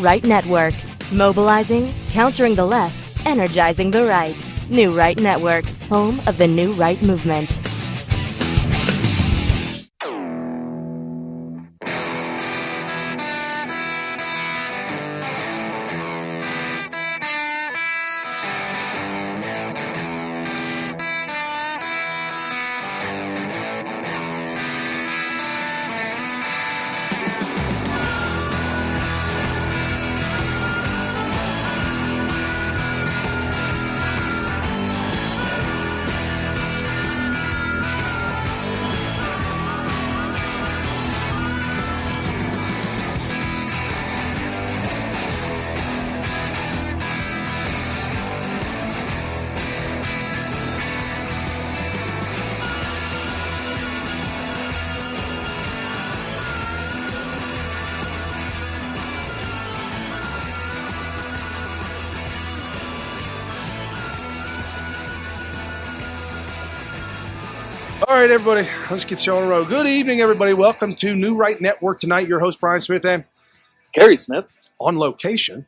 Right Network. Mobilizing, countering the left, energizing the right. New Right Network, home of the New Right movement. All right, everybody, let's get you on the road. Good evening, everybody. Welcome to New Right Network tonight. Your host, Brian Smith, and Gary Smith. On location.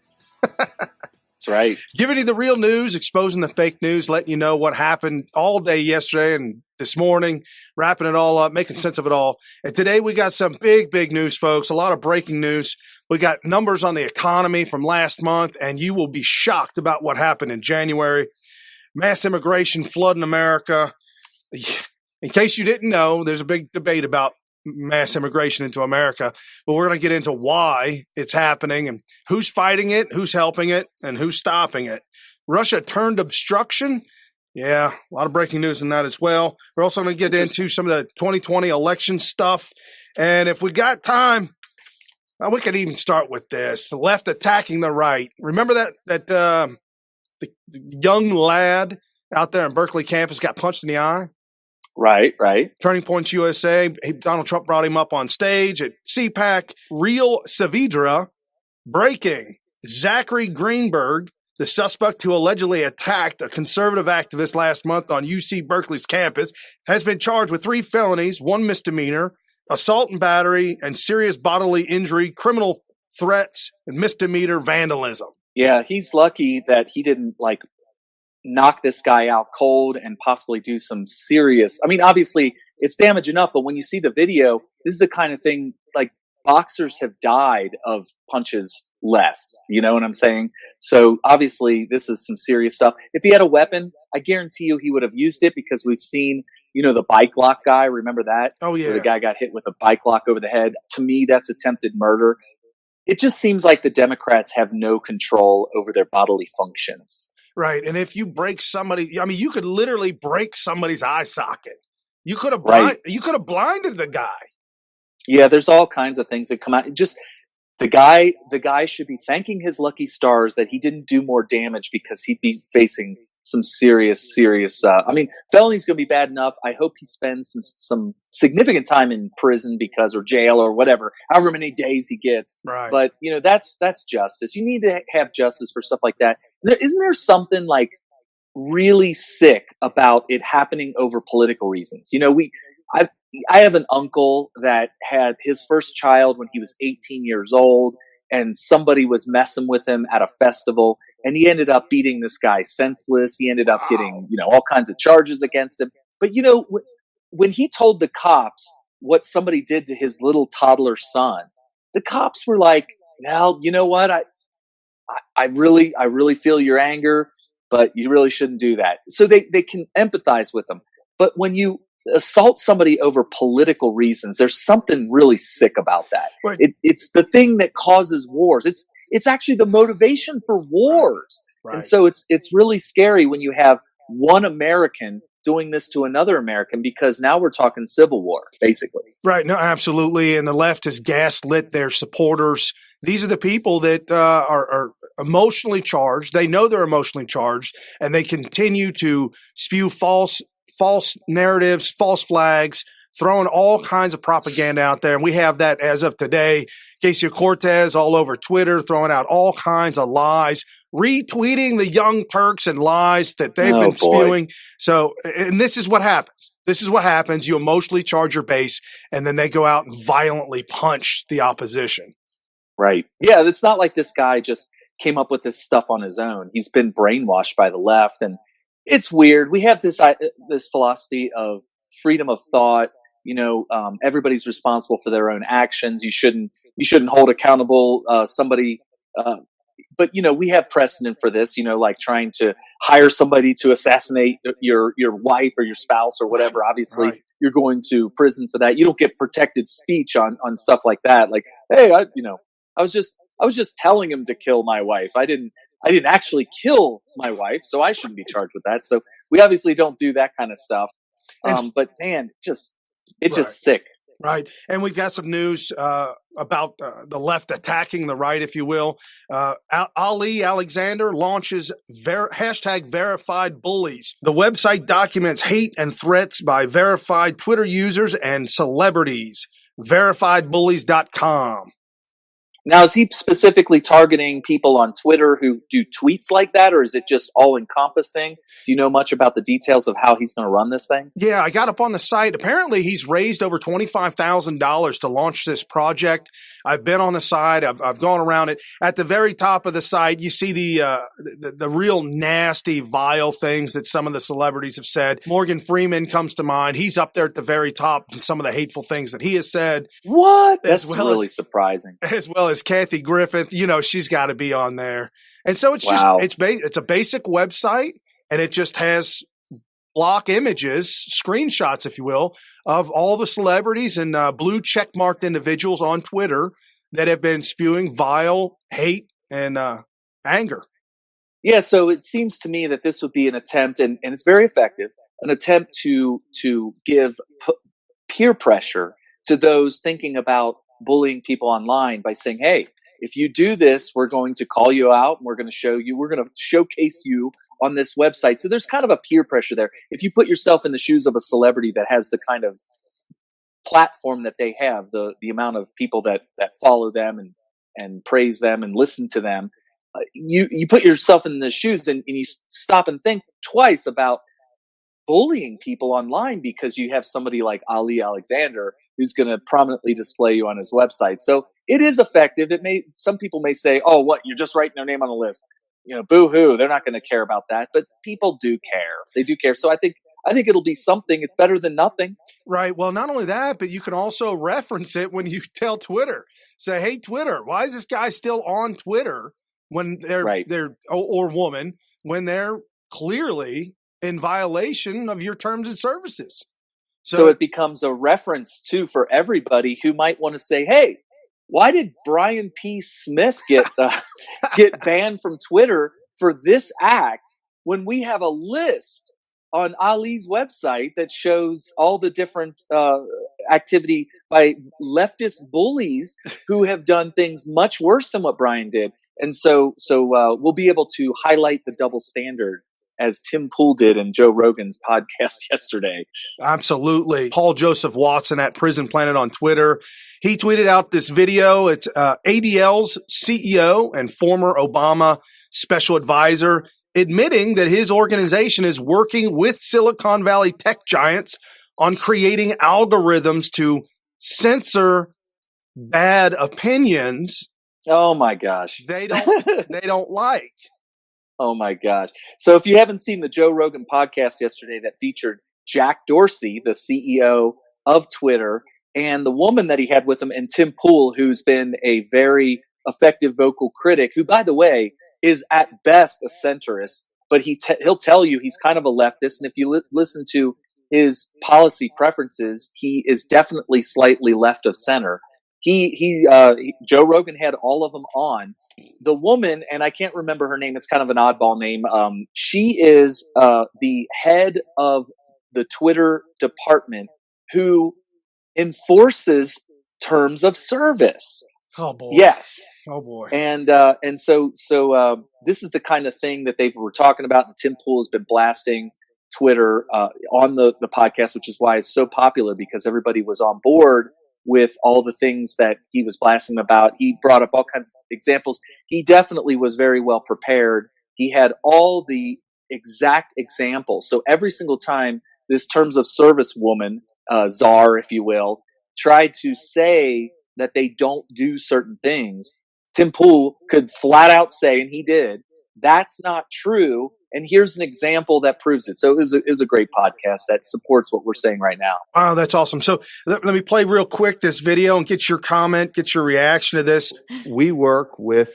That's right. Giving you the real news, exposing the fake news, letting you know what happened all day yesterday and this morning, wrapping it all up, making sense of it all. And today we got some big news, folks, a lot of breaking news. We got numbers on the economy from last month, and you will be shocked about what happened in January. Mass immigration flooding America. In case you didn't know, there's a big debate about mass immigration into America, but we're going to get into why it's happening and who's fighting it, who's helping it, and who's stopping it. Russia turned obstruction. Yeah, a lot of breaking news in that as well. We're also going to get into some of the 2020 election stuff. And if we got time, we could even start with this. The left attacking the right. Remember that the young lad out there in Berkeley campus got punched in the eye? Right. Turning Points USA, Donald Trump brought him up on stage at CPAC. Real Saavedra breaking. Zachary Greenberg, the suspect who allegedly attacked a conservative activist last month on UC Berkeley's campus, has been charged with 3 felonies, 1 misdemeanor, assault and battery, and serious bodily injury, criminal threats, and misdemeanor vandalism. Yeah, he's lucky that he didn't knock this guy out cold and possibly do some serious. I mean, obviously it's damage enough, but when you see the video, this is the kind of thing boxers have died of punches less. You know what I'm saying? So obviously this is some serious stuff. If he had a weapon, I guarantee you he would have used it, because we've seen, the bike lock guy. Remember that? Oh, yeah. Where the guy got hit with a bike lock over the head. To me, that's attempted murder. It just seems like the Democrats have no control over their bodily functions. Right. And if you break somebody, you could literally break somebody's eye socket. You could have blinded the guy. Yeah, there's all kinds of things that come out. Just the guy should be thanking his lucky stars that he didn't do more damage, because he'd be facing some serious felony's going to be bad enough. I hope he spends some significant time in prison or jail or whatever, however many days he gets. Right. But that's justice. You need to have justice for stuff like that. Isn't there something really sick about it happening over political reasons? I have an uncle that had his first child when he was 18 years old, and somebody was messing with him at a festival, and he ended up beating this guy senseless. He ended up getting, all kinds of charges against him. But, when he told the cops what somebody did to his little toddler son, the cops were like, well, you know what? I really feel your anger, but you really shouldn't do that. So they can empathize with them. But when you assault somebody over political reasons, there's something really sick about that. Right. It's the thing that causes wars. It's actually the motivation for wars. Right. And so it's really scary when you have one American doing this to another American, because now we're talking civil war, basically. Right. No, absolutely. And the left has gaslit their supporters. These are the people that are emotionally charged. They know they're emotionally charged, and they continue to spew false narratives, false flags, throwing all kinds of propaganda out there. And we have that as of today. Ocasio-Cortez all over Twitter, throwing out all kinds of lies, retweeting the Young Turks and lies that they've been spewing. So, and this is what happens. This is what happens. You emotionally charge your base, and then they go out and violently punch the opposition. Right. Yeah, it's not like this guy just came up with this stuff on his own. He's been brainwashed by the left, and it's weird. We have this philosophy of freedom of thought. Everybody's responsible for their own actions. You shouldn't hold accountable somebody. But we have precedent for this. Like trying to hire somebody to assassinate your wife or your spouse or whatever. Obviously, Right. you're going to prison for that. You don't get protected speech on stuff like that. Like, hey, I was just telling him to kill my wife. I didn't actually kill my wife, so I shouldn't be charged with that. So we obviously don't do that kind of stuff. And But man, it's Right. just sick. Right. And we've got some news about the left attacking the right, if you will. Ali Alexander launches hashtag verified bullies. The website documents hate and threats by verified Twitter users and celebrities. Verifiedbullies.com. Now, is he specifically targeting people on Twitter who do tweets like that, or is it just all encompassing? Do you know much about the details of how he's going to run this thing? Yeah, I got up on the site. Apparently, he's raised over $25,000 to launch this project. I've been on the site. I've gone around it. At the very top of the site, you see the real nasty, vile things that some of the celebrities have said. Morgan Freeman comes to mind. He's up there at the very top, and some of the hateful things that he has said. What? That's really surprising. As well as Kathy Griffith. She's got to be on there. And so it's Wow. it's a basic website, and it just has block images, screenshots, if you will, of all the celebrities and blue checkmarked individuals on Twitter that have been spewing vile hate and anger. Yeah, so it seems to me that this would be an attempt, and it's very effective, an attempt to give peer pressure to those thinking about bullying people online by saying, hey, if you do this, we're going to call you out, and we're going to showcase you on this website. So there's kind of a peer pressure there. If you put yourself in the shoes of a celebrity that has the kind of platform that they have, the amount of people that follow them and praise them and listen to them, you put yourself in the shoes and you stop and think twice about bullying people online because you have somebody like Ali Alexander who's going to prominently display you on his website. So it is effective. Some people may say, oh, what, you're just writing their name on the list. Boo-hoo, they're not going to care about that. But people do care. They do care. So I think it'll be something. It's better than nothing. Right. Well, not only that, but you can also reference it when you tell Twitter. Say, hey, Twitter, why is this guy still on Twitter when they're or woman, when they're clearly in violation of your terms and services? So it becomes a reference, too, for everybody who might want to say, hey, why did Brian P. Smith get banned from Twitter for this act when we have a list on Ali's website that shows all the different activity by leftist bullies who have done things much worse than what Brian did? And so we'll be able to highlight the double standard as Tim Pool did in Joe Rogan's podcast yesterday. Absolutely. Paul Joseph Watson at Prison Planet on Twitter. He tweeted out this video. It's ADL's CEO and former Obama special advisor admitting that his organization is working with Silicon Valley tech giants on creating algorithms to censor bad opinions. Oh my gosh. They don't like. Oh my gosh. So if you haven't seen the Joe Rogan podcast yesterday that featured Jack Dorsey, the CEO of Twitter, and the woman that he had with him, and Tim Pool, who's been a very effective vocal critic, who, by the way, is at best a centrist, but he'll tell you he's kind of a leftist. And if you listen to his policy preferences, he is definitely slightly left of center. Joe Rogan had all of them on. The woman, and I can't remember her name, it's kind of an oddball name. She is the head of the Twitter department who enforces terms of service. Oh boy. Yes. Oh boy. And so this is the kind of thing that they were talking about, and Tim Pool has been blasting Twitter on the podcast, which is why it's so popular, because everybody was on board with all the things that he was blasting about. He brought up all kinds of examples. He definitely was very well prepared. He had all the exact examples. So every single time this terms of service woman, czar, if you will, tried to say that they don't do certain things, Tim Pool could flat out say, and he did, that's not true. And here's an example that proves it. So it was a great podcast that supports what we're saying right now. Oh, that's awesome. So let me play real quick this video and get your comment, get your reaction to this. We work with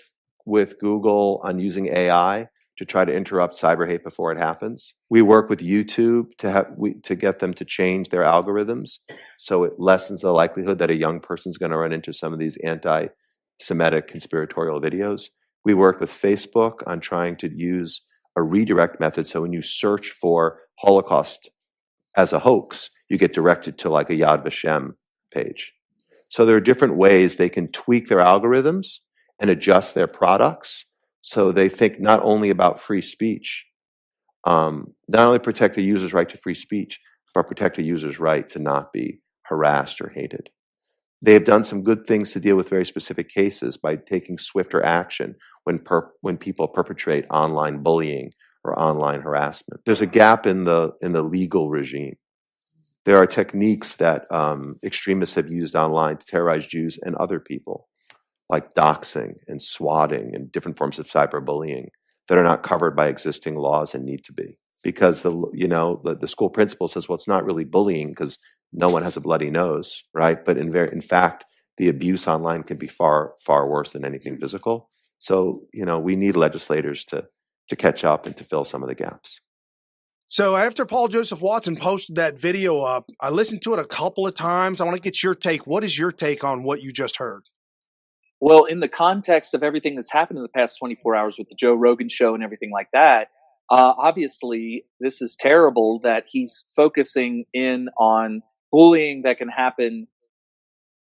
Google on using AI to try to interrupt cyber hate before it happens. We work with YouTube to get them to change their algorithms so it lessens the likelihood that a young person's going to run into some of these anti-Semitic conspiratorial videos. We work with Facebook on trying to use a redirect method, so when you search for Holocaust as a hoax, you get directed to like a Yad Vashem page. So there are different ways they can tweak their algorithms and adjust their products so they think not only about free speech, not only protect a user's right to free speech, but protect a user's right to not be harassed or hated. They have done some good things to deal with very specific cases by taking swifter action when people perpetrate online bullying or online harassment. There's a gap in the legal regime. There are techniques that extremists have used online to terrorize Jews and other people, like doxing and swatting and different forms of cyberbullying that are not covered by existing laws and need to be. Because the school principal says, well, it's not really bullying because no one has a bloody nose, right? But in fact, the abuse online can be far, far worse than anything physical. So, we need legislators to catch up and to fill some of the gaps. So after Paul Joseph Watson posted that video up, I listened to it a couple of times. I want to get your take. What is your take on what you just heard? Well, in the context of everything that's happened in the past 24 hours with the Joe Rogan show and everything like that, obviously this is terrible that he's focusing in on bullying that can happen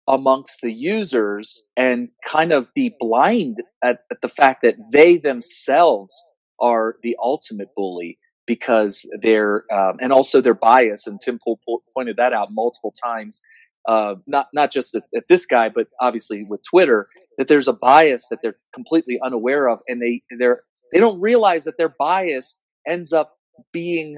amongst the users and kind of be blind at the fact that they themselves are the ultimate bully because they're and also their bias. And Tim Pool pointed that out multiple times, not just at this guy, but obviously with Twitter, that there's a bias that they're completely unaware of, and they don't realize that their bias ends up being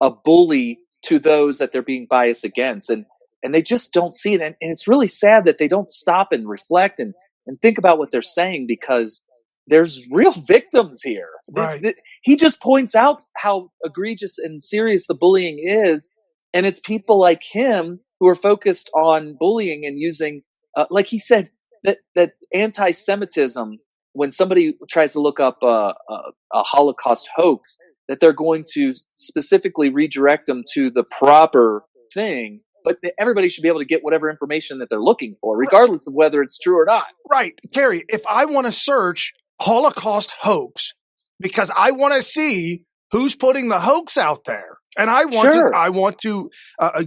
a bully to those that they're being biased against. And they just don't see it. And it's really sad that they don't stop and reflect and think about what they're saying, because there's real victims here. Right. He just points out how egregious and serious the bullying is. And it's people like him who are focused on bullying and using, like he said, that anti-Semitism, when somebody tries to look up a Holocaust hoax, that they're going to specifically redirect them to the proper thing. But everybody should be able to get whatever information that they're looking for, regardless of whether it's true or not. Right. Kerry, if I want to search Holocaust hoax because I want to see who's putting the hoax out there, and I want to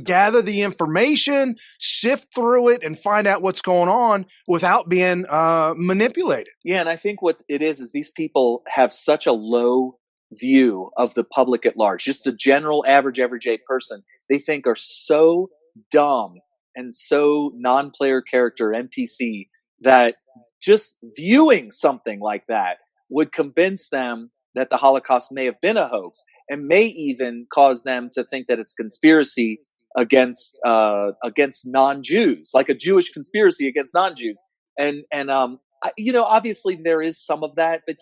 gather the information, sift through it, and find out what's going on without being manipulated. Yeah, and I think what it is these people have such a low view of the public at large, just the general average everyday person. They think are so dumb and so non-player character NPC that just viewing something like that would convince them that the Holocaust may have been a hoax, and may even cause them to think that it's conspiracy against non-Jews, like a Jewish conspiracy against non-Jews. And obviously there is some of that, but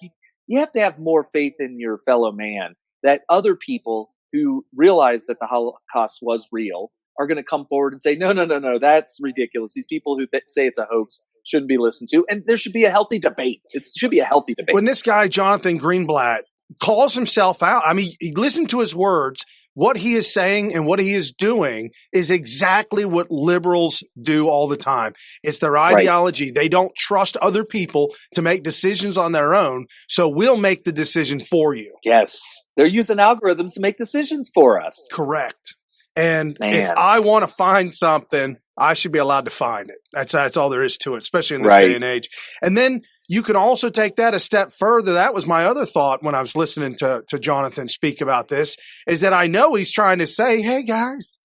you have to have more faith in your fellow man, that other people who realize that the Holocaust was real are going to come forward and say, no, that's ridiculous. These people who say it's a hoax shouldn't be listened to. And there should be a healthy debate. It should be a healthy debate. When this guy, Jonathan Greenblatt, calls himself out, I mean, listen to his words. What he is saying and what he is doing is exactly what liberals do all the time. It's their ideology. Right. They don't trust other people to make decisions on their own, so we'll make the decision for you. Yes. They're using algorithms to make decisions for us. Correct. And if I want to find something, I should be allowed to find it. That's all there is to it, especially in this day and age. And then you can also take that a step further. That was my other thought when I was listening to Jonathan speak about this, is that I know he's trying to say, hey, guys,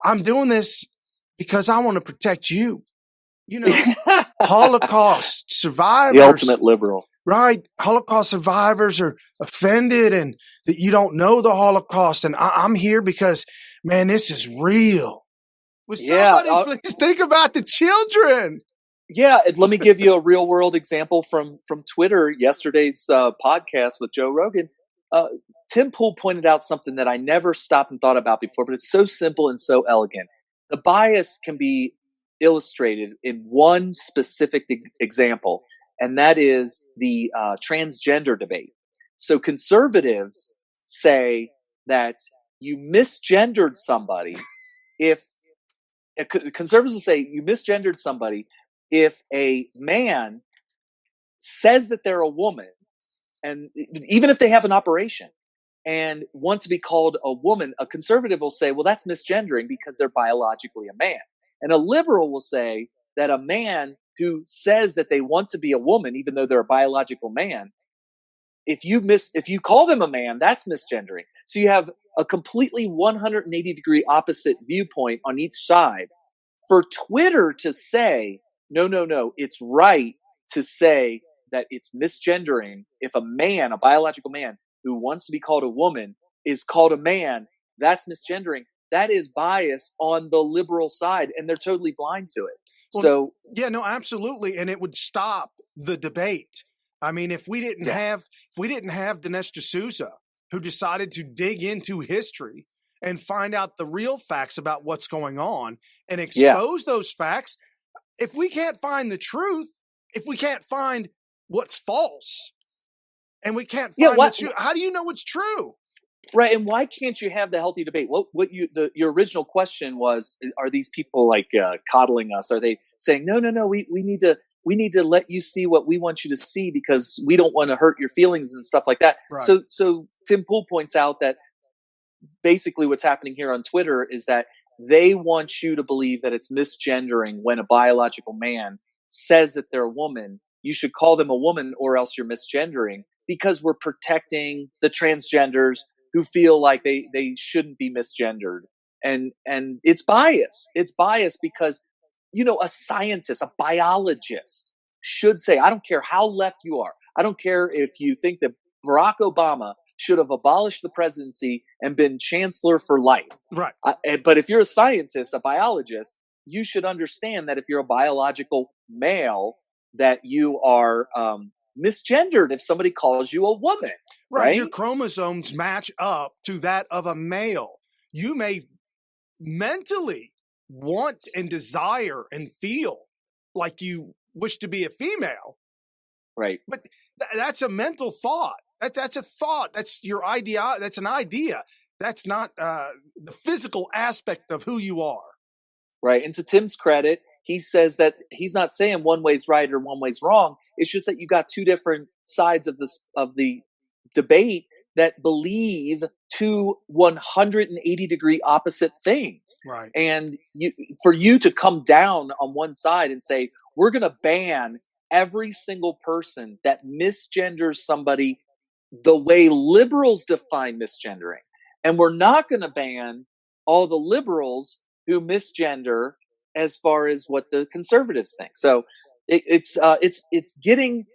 I'm doing this because I want to protect you. Holocaust survivors. The ultimate liberal. Right. Holocaust survivors are offended and that you don't know the Holocaust. And I'm here because, man, this is real. Would somebody please think about the children? Yeah, and let me give you a real world example from Twitter. Yesterday's podcast with Joe Rogan. Uh, Tim Pool pointed out something that I never stopped and thought about before, but it's so simple and so elegant. The bias can be illustrated in one specific example, and that is the transgender debate. So conservatives say that you misgendered somebody if conservatives will say you misgendered somebody if a man says that they're a woman, and even if they have an operation and want to be called a woman, a conservative will say, well, that's misgendering because they're biologically a man. And a liberal will say that a man who says that they want to be a woman, even though they're a biological man, if you call them a man, that's misgendering. So you have a completely 180 degree opposite viewpoint on each side. For Twitter to say, no, it's right to say that it's misgendering if a man, a biological man who wants to be called a woman is called a man, that's misgendering. That is bias on the liberal side, and they're totally blind to it. Well, So yeah, no, absolutely, and it would stop the debate. I mean, if we didn't have Dinesh D'Souza, who decided to dig into history and find out the real facts about what's going on and expose those facts, if we can't find the truth, if we can't find what's false, and we can't find what's true, how do you know what's true? Right, and why can't you have the healthy debate? Your original question was: are these people like coddling us? Are they saying no? We need to let you see what we want you to see because we don't want to hurt your feelings and stuff like that. Right. So Tim Pool points out that basically what's happening here on Twitter is that they want you to believe that it's misgendering when a biological man says that they're a woman. You should call them a woman or else you're misgendering, because we're protecting the transgenders who feel like they shouldn't be misgendered. And it's bias. It's bias because, a scientist, a biologist should say, I don't care how left you are. I don't care if you think that Barack Obama should have abolished the presidency and been chancellor for life. Right. But if you're a scientist, a biologist, you should understand that if you're a biological male, that you are misgendered if somebody calls you a woman. Right? Your chromosomes match up to that of a male. You may mentally want and desire and feel like you wish to be a female. Right. But that's a mental thought. That's a thought. That's your idea. That's an idea. That's not the physical aspect of who you are. Right. And to Tim's credit, he says that he's not saying one way's right or one way's wrong. It's just that you got two different sides of the debate that believe two 180 degree opposite things. Right. And for you to come down on one side and say, we're going to ban every single person that misgenders somebody the way liberals define misgendering. And we're not going to ban all the liberals who misgender as far as what the conservatives think. So it's getting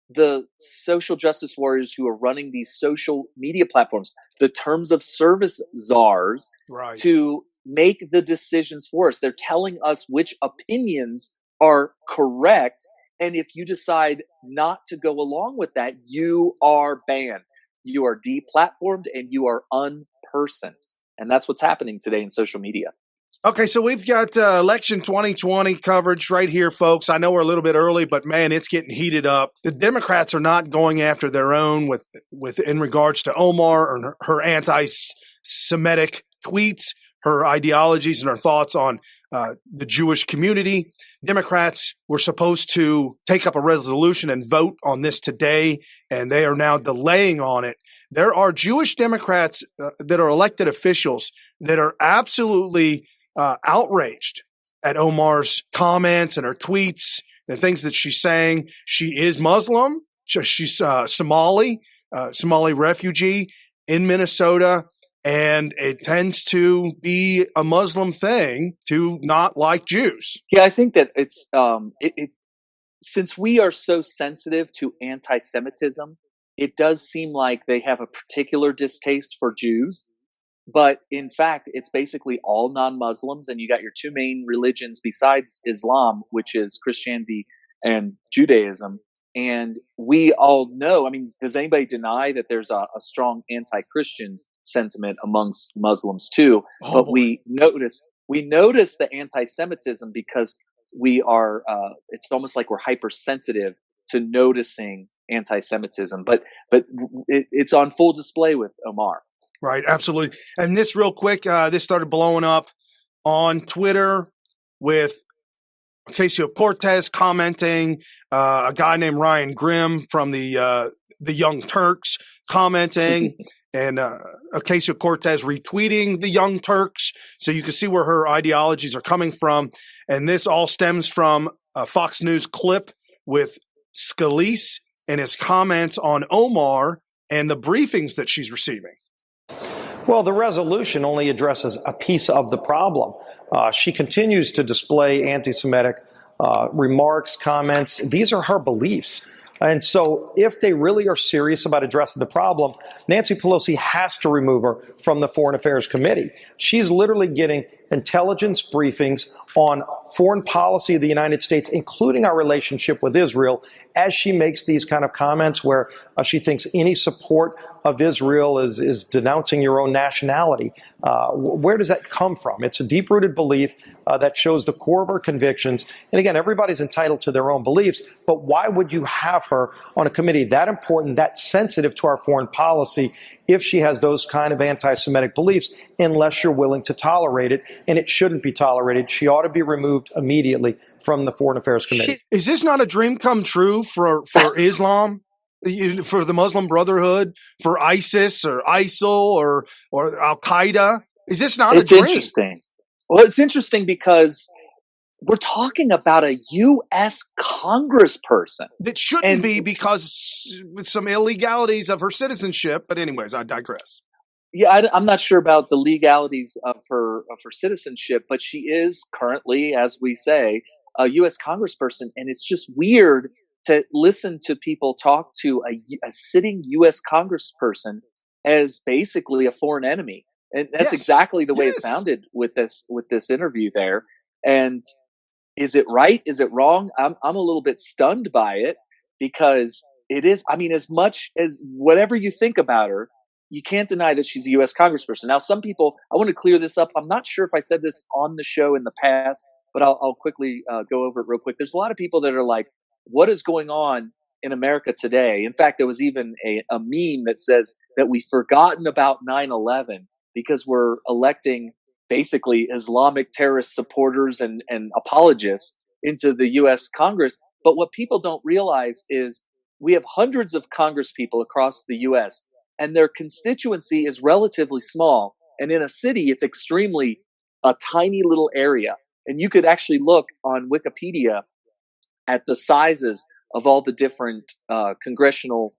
the social justice warriors who are running these social media platforms, the terms of service czars, right, to make the decisions for us. They're telling us which opinions are correct. And if you decide not to go along with that, you are banned. You are deplatformed and you are unpersoned. And that's what's happening today in social media. Okay, so we've got election 2020 coverage right here, folks. I know we're a little bit early, but man, it's getting heated up. The Democrats are not going after their own with in regards to Omar and her anti-Semitic tweets, her ideologies, and her thoughts on the Jewish community. Democrats were supposed to take up a resolution and vote on this today, and they are now delaying on it. There are Jewish Democrats that are elected officials that are absolutely outraged at Omar's comments and her tweets and things that she's saying. She is Muslim. She's Somali refugee in Minnesota. And it tends to be a Muslim thing to not like Jews. Yeah, I think that it's since we are so sensitive to anti-Semitism, it does seem like they have a particular distaste for Jews. But in fact, it's basically all non-Muslims, and you got your two main religions besides Islam, which is Christianity and Judaism. And we all know, I mean, does anybody deny that there's a strong anti-Christian sentiment amongst Muslims too? Oh, but boy. we notice the anti-Semitism because we are, it's almost like we're hypersensitive to noticing anti-Semitism. But it's on full display with Omar. Right, absolutely. And this real quick, this started blowing up on Twitter with Ocasio-Cortez commenting, a guy named Ryan Grimm from the Young Turks commenting, and Ocasio-Cortez retweeting the Young Turks. So you can see where her ideologies are coming from. And this all stems from a Fox News clip with Scalise and his comments on Omar and the briefings that she's receiving. Well, the resolution only addresses a piece of the problem. She continues to display anti-Semitic remarks, comments. These are her beliefs. And so if they really are serious about addressing the problem, Nancy Pelosi has to remove her from the Foreign Affairs Committee. She's literally getting intelligence briefings on foreign policy of the United States, including our relationship with Israel, as she makes these kind of comments where she thinks any support of Israel is denouncing your own nationality. Where does that come from? It's a deep-rooted belief that shows the core of her convictions. And again, everybody's entitled to their own beliefs, but why would you have her on a committee that important, that sensitive to our foreign policy, if she has those kind of anti-Semitic beliefs, unless you're willing to tolerate it? And it shouldn't be tolerated. She ought to be removed immediately from the Foreign Affairs Committee. Is this not a dream come true for Islam, for the Muslim Brotherhood, for ISIS or ISIL or Al Qaeda? Is this not a dream? It's interesting. Well, it's interesting because we're talking about a U.S. congressperson. That shouldn't be, because with some illegalities of her citizenship. But anyways, I digress. Yeah, I'm not sure about the legalities of her citizenship, but she is currently, as we say, a U.S. congressperson. And it's just weird to listen to people talk to a sitting U.S. congressperson as basically a foreign enemy. And that's exactly the way it sounded with this interview there. And is it right? Is it wrong? I'm a little bit stunned by it, because it is, I mean, as much as whatever you think about her, you can't deny that she's a U.S. congressperson. Now, some people, I want to clear this up. I'm not sure if I said this on the show in the past, but I'll quickly go over it real quick. There's a lot of people that are like, what is going on in America today? In fact, there was even a meme that says that we've forgotten about 9/11 because we're electing basically Islamic terrorist supporters and apologists into the U.S. Congress. But what people don't realize is we have hundreds of Congress people across the U.S., and their constituency is relatively small. And in a city, it's extremely a tiny little area. And you could actually look on Wikipedia at the sizes of all the different congressional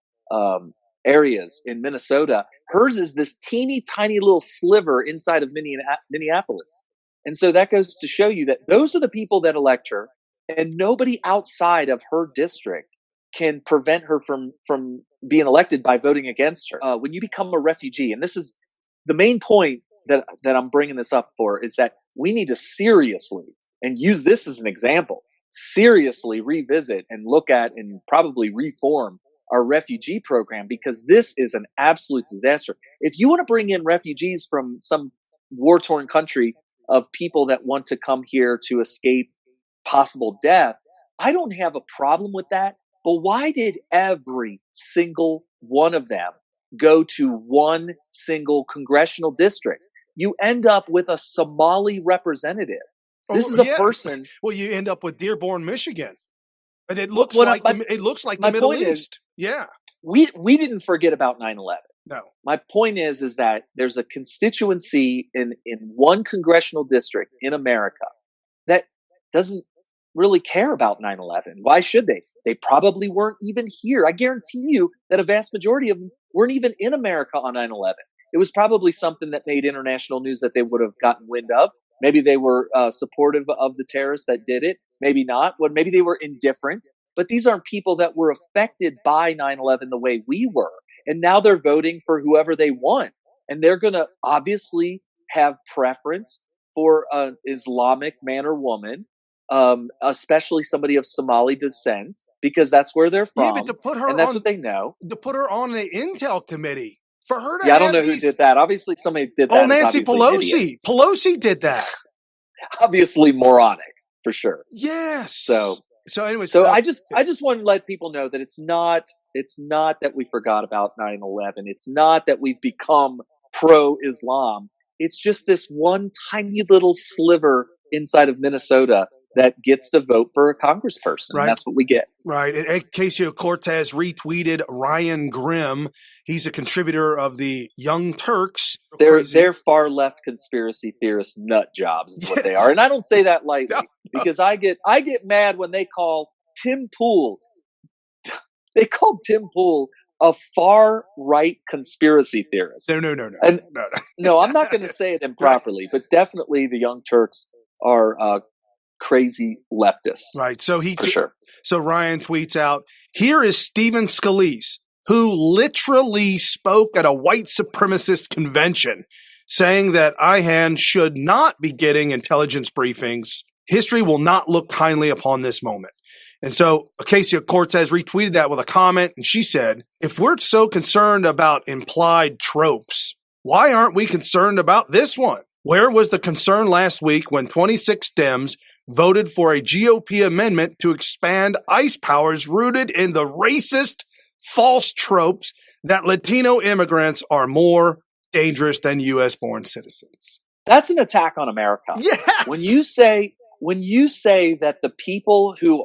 areas in Minnesota. Hers is this teeny tiny little sliver inside of Minneapolis. And so that goes to show you that those are the people that elect her, and nobody outside of her district can prevent her from being elected by voting against her. When you become a refugee, and this is the main point that I'm bringing this up for, is that we need to seriously, and use this as an example, seriously revisit and look at and probably reform our refugee program, because this is an absolute disaster. If you want to bring in refugees from some war-torn country of people that want to come here to escape possible death, I don't have a problem with that. But why did every single one of them go to one single congressional district? You end up with a Somali representative. This is a person. Well, you end up with Dearborn, Michigan. And it looks like the Middle East. We didn't forget about 9/11. No. My point is that there's a constituency in one congressional district in America that doesn't really care about 9/11. Why should they? They probably weren't even here. I guarantee you that a vast majority of them weren't even in America on 9/11. It was probably something that made international news that they would have gotten wind of. Maybe they were supportive of the terrorists that did it. Maybe not. Well, maybe they were indifferent. But these aren't people that were affected by 9/11 the way we were. And now they're voting for whoever they want. and they're going to obviously have preference for an Islamic man or woman, especially somebody of Somali descent, because that's where they're from, but to put her and that's on, what they know. to put her on the intel committee for her to Yeah, I don't have know who these. did that. Obviously, somebody did that. Oh, Nancy It's obviously an idiot. Pelosi did that. Obviously moronic for sure. Yes. So anyway, I just want to let people know that it's not that we forgot about 9/11. It's not that we've become pro-Islam. It's just this one tiny little sliver inside of Minnesota that gets to vote for a congressperson. Right. That's what we get. Right. And Ocasio-Cortez retweeted Ryan Grimm. He's a contributor of the Young Turks. They're far left conspiracy theorist nut jobs is what they are. And I don't say that lightly because I get mad when they call Tim Pool a far right conspiracy theorist. No. And no, I'm not going to say it improperly, but definitely the Young Turks are crazy leftists. Right. So for sure. So Ryan tweets out, here is Stephen Scalise, who literally spoke at a white supremacist convention saying that IHAN should not be getting intelligence briefings. History will not look kindly upon this moment. And so Ocasio-Cortez retweeted that with a comment, and she said, if we're so concerned about implied tropes, why aren't we concerned about this one? Where was the concern last week when 26 Dems voted for a GOP amendment to expand ICE powers rooted in the racist, false tropes that Latino immigrants are more dangerous than U.S.-born citizens? That's an attack on America. Yes. When you say that the people whose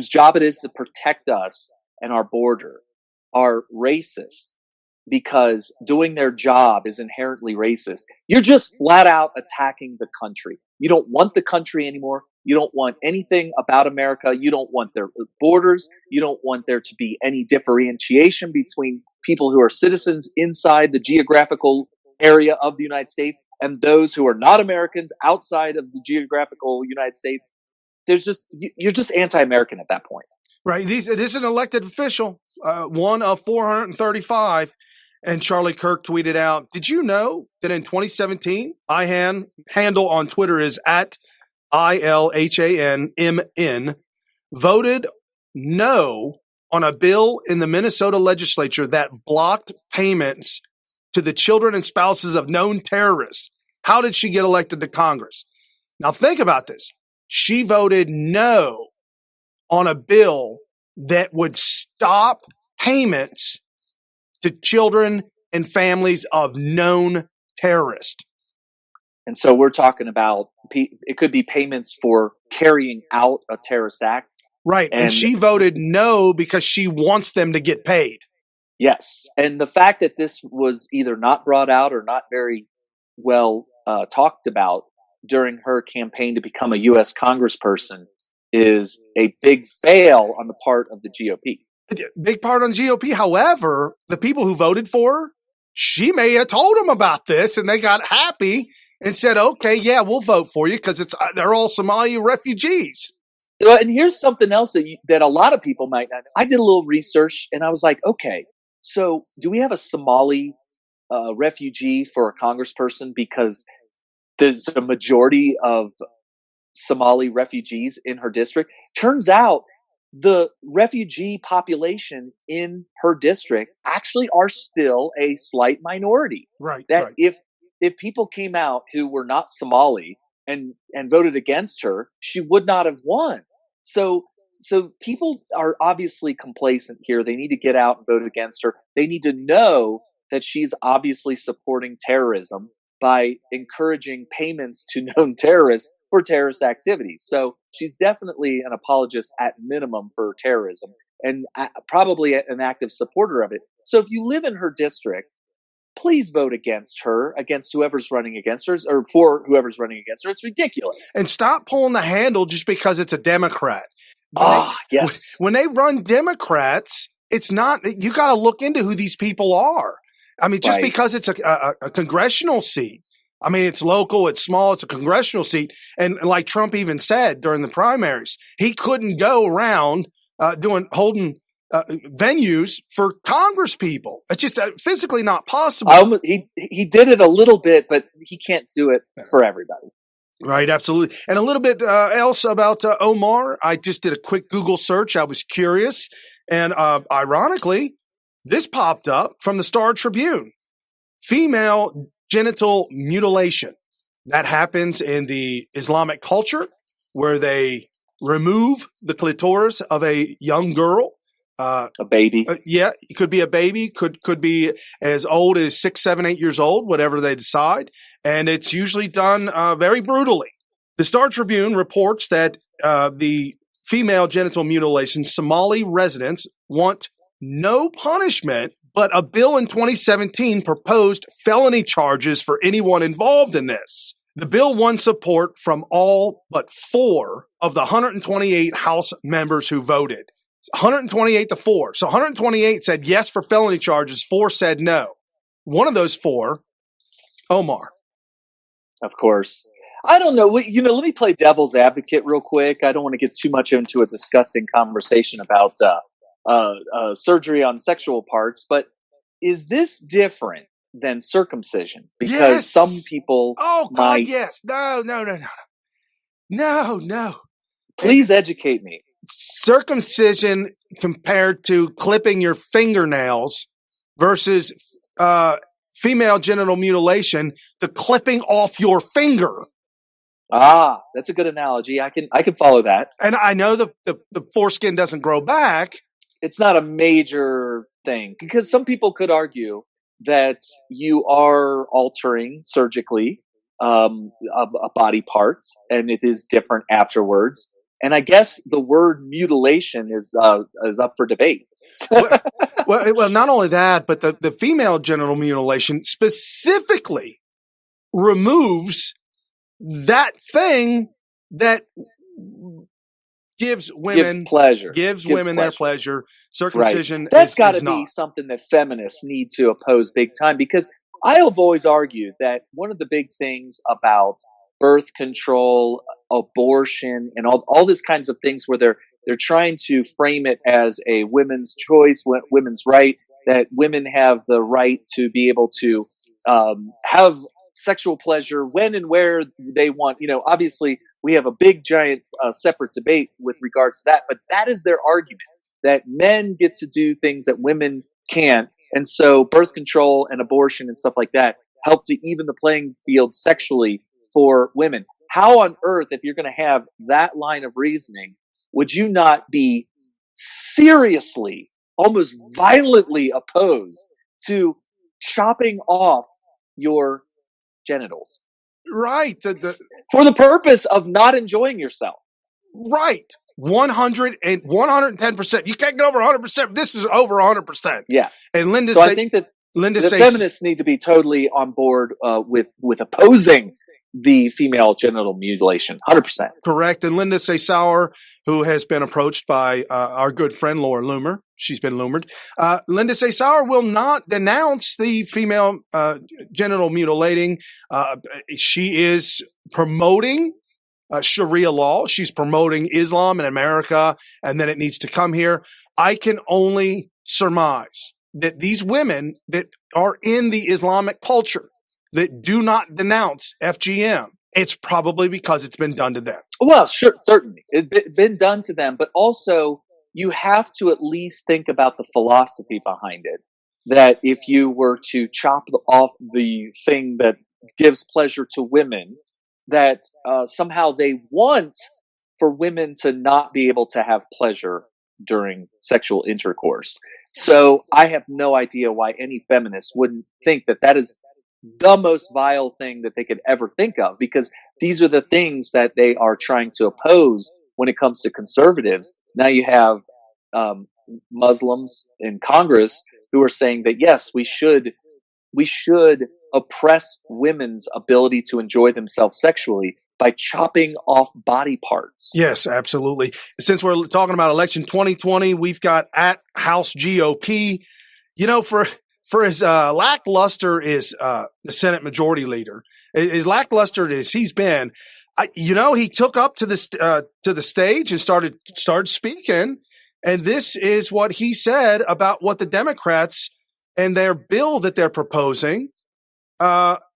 job it is to protect us and our border are racist because doing their job is inherently racist, you're just flat out attacking the country. You don't want the country anymore. You don't want anything about America. You don't want their borders. You don't want there to be any differentiation between people who are citizens inside the geographical area of the United States and those who are not Americans outside of the geographical United States. You're just anti-American at that point. Right. This is an elected official, one of 435. And Charlie Kirk tweeted out, did you know that in 2017, IHAN handle on Twitter is at ILHANMN, voted no on a bill in the Minnesota legislature that blocked payments to the children and spouses of known terrorists. How did she get elected to Congress? Now think about this. She voted no on a bill that would stop payments to children and families of known terrorists. And so we're talking about, it could be payments for carrying out a terrorist act. Right. And she voted no because she wants them to get paid. Yes. And the fact that this was either not brought out or not very well talked about during her campaign to become a U.S. congressperson is a big fail on the part of the GOP. Big part on the GOP. However, the people who voted for her, she may have told them about this and they got happy and said, okay, yeah, we'll vote for you because they're all Somali refugees. And here's something else that a lot of people might not know. I did a little research and I was like, okay, so do we have a Somali refugee for a congressperson? Because there's a majority of Somali refugees in her district. Turns out the refugee population in her district actually are still a slight minority. Right. That if people came out who were not Somali and voted against her, she would not have won. So people are obviously complacent here. They need to get out and vote against her. They need to know that she's obviously supporting terrorism by encouraging payments to known terrorists for terrorist activities. So she's definitely an apologist at minimum for terrorism and probably an active supporter of it. So if you live in her district, please vote against her, against whoever's running against her, or for whoever's running against her. It's ridiculous. And stop pulling the handle just because it's a Democrat. Yes. When they run Democrats, it's not, you got to look into who these people are. I mean, just because it's a congressional seat. I mean, it's local, it's small, it's a congressional seat. And like Trump even said during the primaries, he couldn't go around holding venues for Congress people. It's just physically not possible. He did it a little bit, but he can't do it for everybody. Right, absolutely. And a little bit else about Omar. I just did a quick Google search. I was curious. And ironically, this popped up from the Star Tribune. Female genital mutilation. That happens in the Islamic culture where they remove the clitoris of a young girl. A baby. It could be a baby, could be as old as 6, 7, 8 years old, whatever they decide. And it's usually done very brutally. The Star Tribune reports that the female genital mutilation Somali residents want no punishment, but a bill in 2017 proposed felony charges for anyone involved in this. The bill won support from all but 4 of the 128 House members who voted. 128 to 4. So 128 said yes for felony charges, 4 said no. One of those 4, Omar. Of course. I don't know. Let me play devil's advocate real quick. I don't want to get too much into a disgusting conversation about surgery on sexual parts, but is this different than circumcision? Because some people yes. No. Please educate me. Circumcision compared to clipping your fingernails versus female genital mutilation, the clipping off your finger. That's a good analogy. I can follow that. And I know the foreskin doesn't grow back. It's not a major thing because some people could argue that you are altering surgically a body part and it is different afterwards. And I guess the word mutilation is up for debate. well, not only that, but the female genital mutilation specifically removes that thing that gives women pleasure. Gives women their pleasure. Circumcision That's got to be not. something that feminists need to oppose big time, because I have always argued that one of the big things about birth control, abortion, and all these kinds of things where they're trying to frame it as a women's choice, women's right, that women have the right to be able to have sexual pleasure when and where they want. Obviously we have a big giant separate debate with regards to that, but that is their argument, that men get to do things that women can't. And so birth control and abortion and stuff like that help to even the playing field sexually for women. How on earth, if you're going to have that line of reasoning, would you not be seriously, almost violently opposed to chopping off your genitals? Right. For the purpose of not enjoying yourself. Right. 110%. You can't get over 100%. This is over 100%. Yeah. And I think that feminists need to be totally on board with opposing the female genital mutilation. 100%. Correct. And Linda Sauer, who has been approached by our good friend Laura Loomer, she's been loomered. Linda Sauer will not denounce the female genital mutilating. She is promoting Sharia law. She's promoting Islam in America, and then it needs to come here. I can only surmise that these women that are in the Islamic culture that do not denounce FGM, it's probably because it's been done to them. Well, sure, certainly. It's been done to them, but also you have to at least think about the philosophy behind it. That if you were to chop off the thing that gives pleasure to women, that somehow they want for women to not be able to have pleasure during sexual intercourse. So I have no idea why any feminist wouldn't think that is the most vile thing that they could ever think of, because these are the things that they are trying to oppose when it comes to conservatives. Now you have Muslims in Congress who are saying that, yes, we should oppress women's ability to enjoy themselves sexually by chopping off body parts. Yes, absolutely. Since we're talking about election 2020, we've got at House GOP, for as lackluster as the Senate Majority Leader, as lackluster as he's been, he took up to the stage and started speaking, And this is what he said about what the Democrats and their bill that they're proposing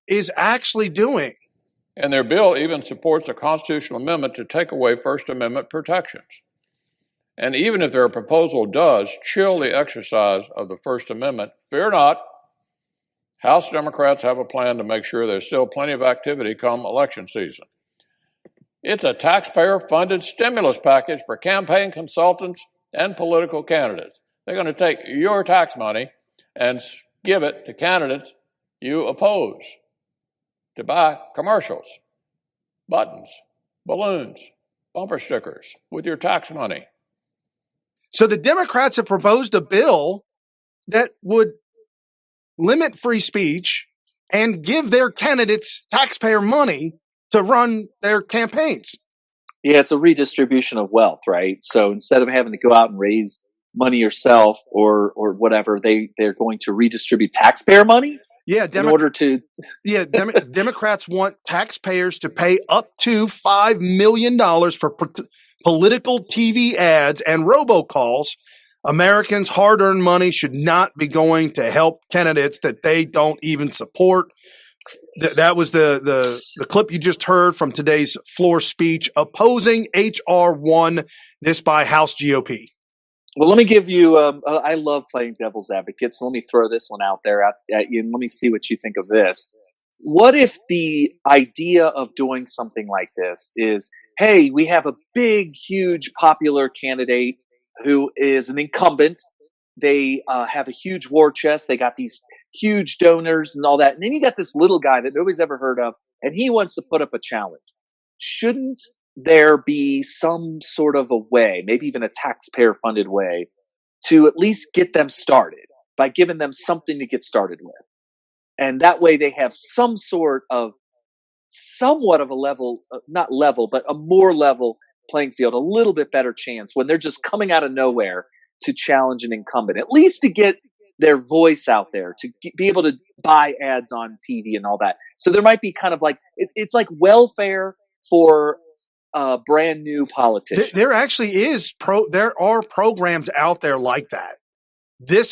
is actually doing. And their bill even supports a constitutional amendment to take away First Amendment protections. And even if their proposal does chill the exercise of the First Amendment, fear not, House Democrats have a plan to make sure there's still plenty of activity come election season. It's a taxpayer-funded stimulus package for campaign consultants and political candidates. They're going to take your tax money and give it to candidates you oppose to buy commercials, buttons, balloons, bumper stickers with your tax money. So the Democrats have proposed a bill that would limit free speech and give their candidates taxpayer money to run their campaigns. Yeah, it's a redistribution of wealth, right? So instead of having to go out and raise money yourself or whatever, they're going to redistribute taxpayer money. Yeah, Democrats want taxpayers to pay up to $5 million for political TV ads and robocalls. Americans' hard-earned money should not be going to help candidates that they don't even support. That was the clip you just heard from today's floor speech opposing H.R. 1, this by House GOP. Well, let me give you, I love playing devil's advocate, so let me throw this one out there at you, and let me see what you think of this. What if the idea of doing something like this is, hey, we have a big, huge, popular candidate who is an incumbent. They have a huge war chest. They got these huge donors and all that. And then you got this little guy that nobody's ever heard of, and he wants to put up a challenge. Shouldn't there be some sort of a way, maybe even a taxpayer-funded way, to at least get them started by giving them something to get started with? And that way they have some sort of, somewhat of a level, not level, but a more level playing field, a little bit better chance when they're just coming out of nowhere to challenge an incumbent, at least to get their voice out there, to be able to buy ads on TV and all that. So there might be kind of like, it's like welfare for brand new politicians. There actually is there are programs out there like that. This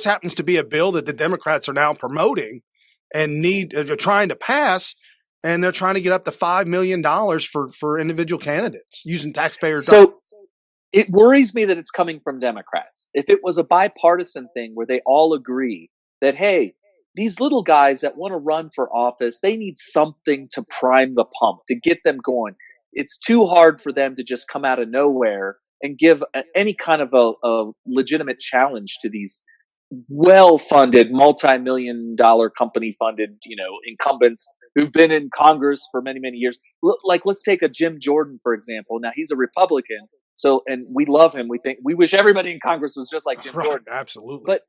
happens to be a bill that the Democrats are now promoting and trying to pass, and they're trying to get up to $5 million for individual candidates using taxpayer dollars. So it worries me that it's coming from Democrats. If it was a bipartisan thing where they all agree that, hey, these little guys that want to run for office, they need something to prime the pump, to get them going. It's too hard for them to just come out of nowhere and give any kind of a legitimate challenge to these well-funded, multi-million-dollar company-funded, incumbents who've been in Congress for many, many years. Like, let's take a Jim Jordan, for example. Now, he's a Republican, and we love him. We wish everybody in Congress was just like Jim Jordan. Absolutely. But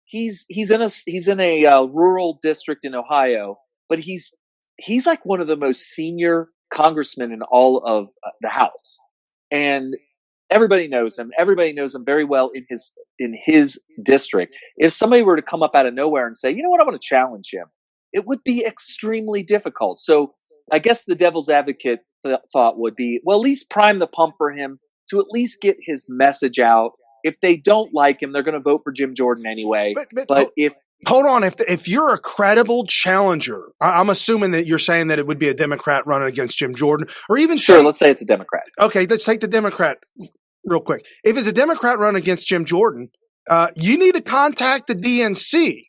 he's in a rural district in Ohio, but he's like one of the most senior congressmen in all of the House, and everybody knows him. Everybody knows him very well in his district. If somebody were to come up out of nowhere and say, you know what, I want to challenge him, it would be extremely difficult. So I guess the devil's advocate thought would be, well, at least prime the pump for him to at least get his message out. If they don't like him, they're going to vote for Jim Jordan anyway. But hold on, if you're a credible challenger, I'm assuming that you're saying that it would be a Democrat running against Jim Jordan, or even let's say it's a Democrat. Okay, let's take the Democrat real quick. If it's a Democrat running against Jim Jordan, you need to contact the DNC.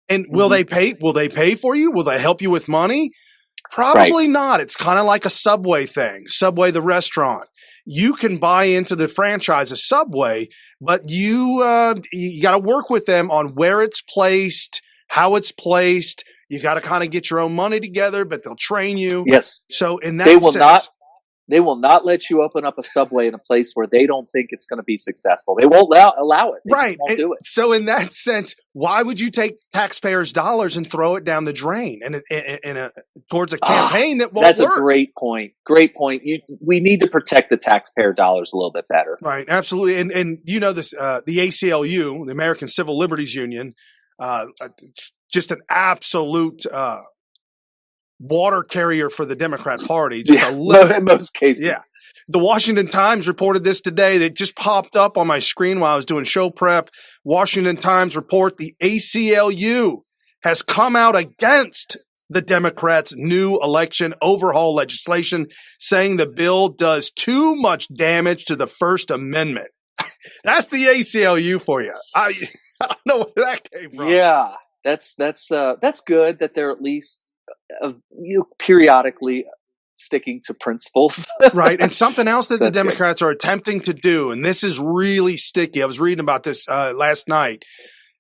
And will they pay? Will they pay for you? Will they help you with money? Probably not. It's kind of like a Subway thing. Subway, the restaurant. You can buy into the franchise of Subway, but you got to work with them on where it's placed, how it's placed. You got to kind of get your own money together, but they'll train you. Yes. So in that they will not let you open up a Subway in a place where they don't think it's going to be successful. They won't allow it. They just won't do it. So in that sense, why would you take taxpayers' dollars and throw it down the drain towards a campaign that won't work? That's a great point. Great point. We need to protect the taxpayer dollars a little bit better. Right. Absolutely. And this, the ACLU, the American Civil Liberties Union, just an absolute water carrier for the Democrat Party. Just a little, in most cases. yeah. The Democrat Party. Just a little, in most cases. yeah. The Washington Times reported this today. That just popped up on my screen while I was doing show prep. Washington Times report the ACLU has come out against the Democrats' new election overhaul legislation, saying the bill does too much damage to the First Amendment. That's the ACLU for you. I don't know where that came from. Yeah, that's good that they're at least periodically sticking to principles. Right. And something else that the That's good. Democrats are attempting to do, and this is really sticky. I was reading about this last night.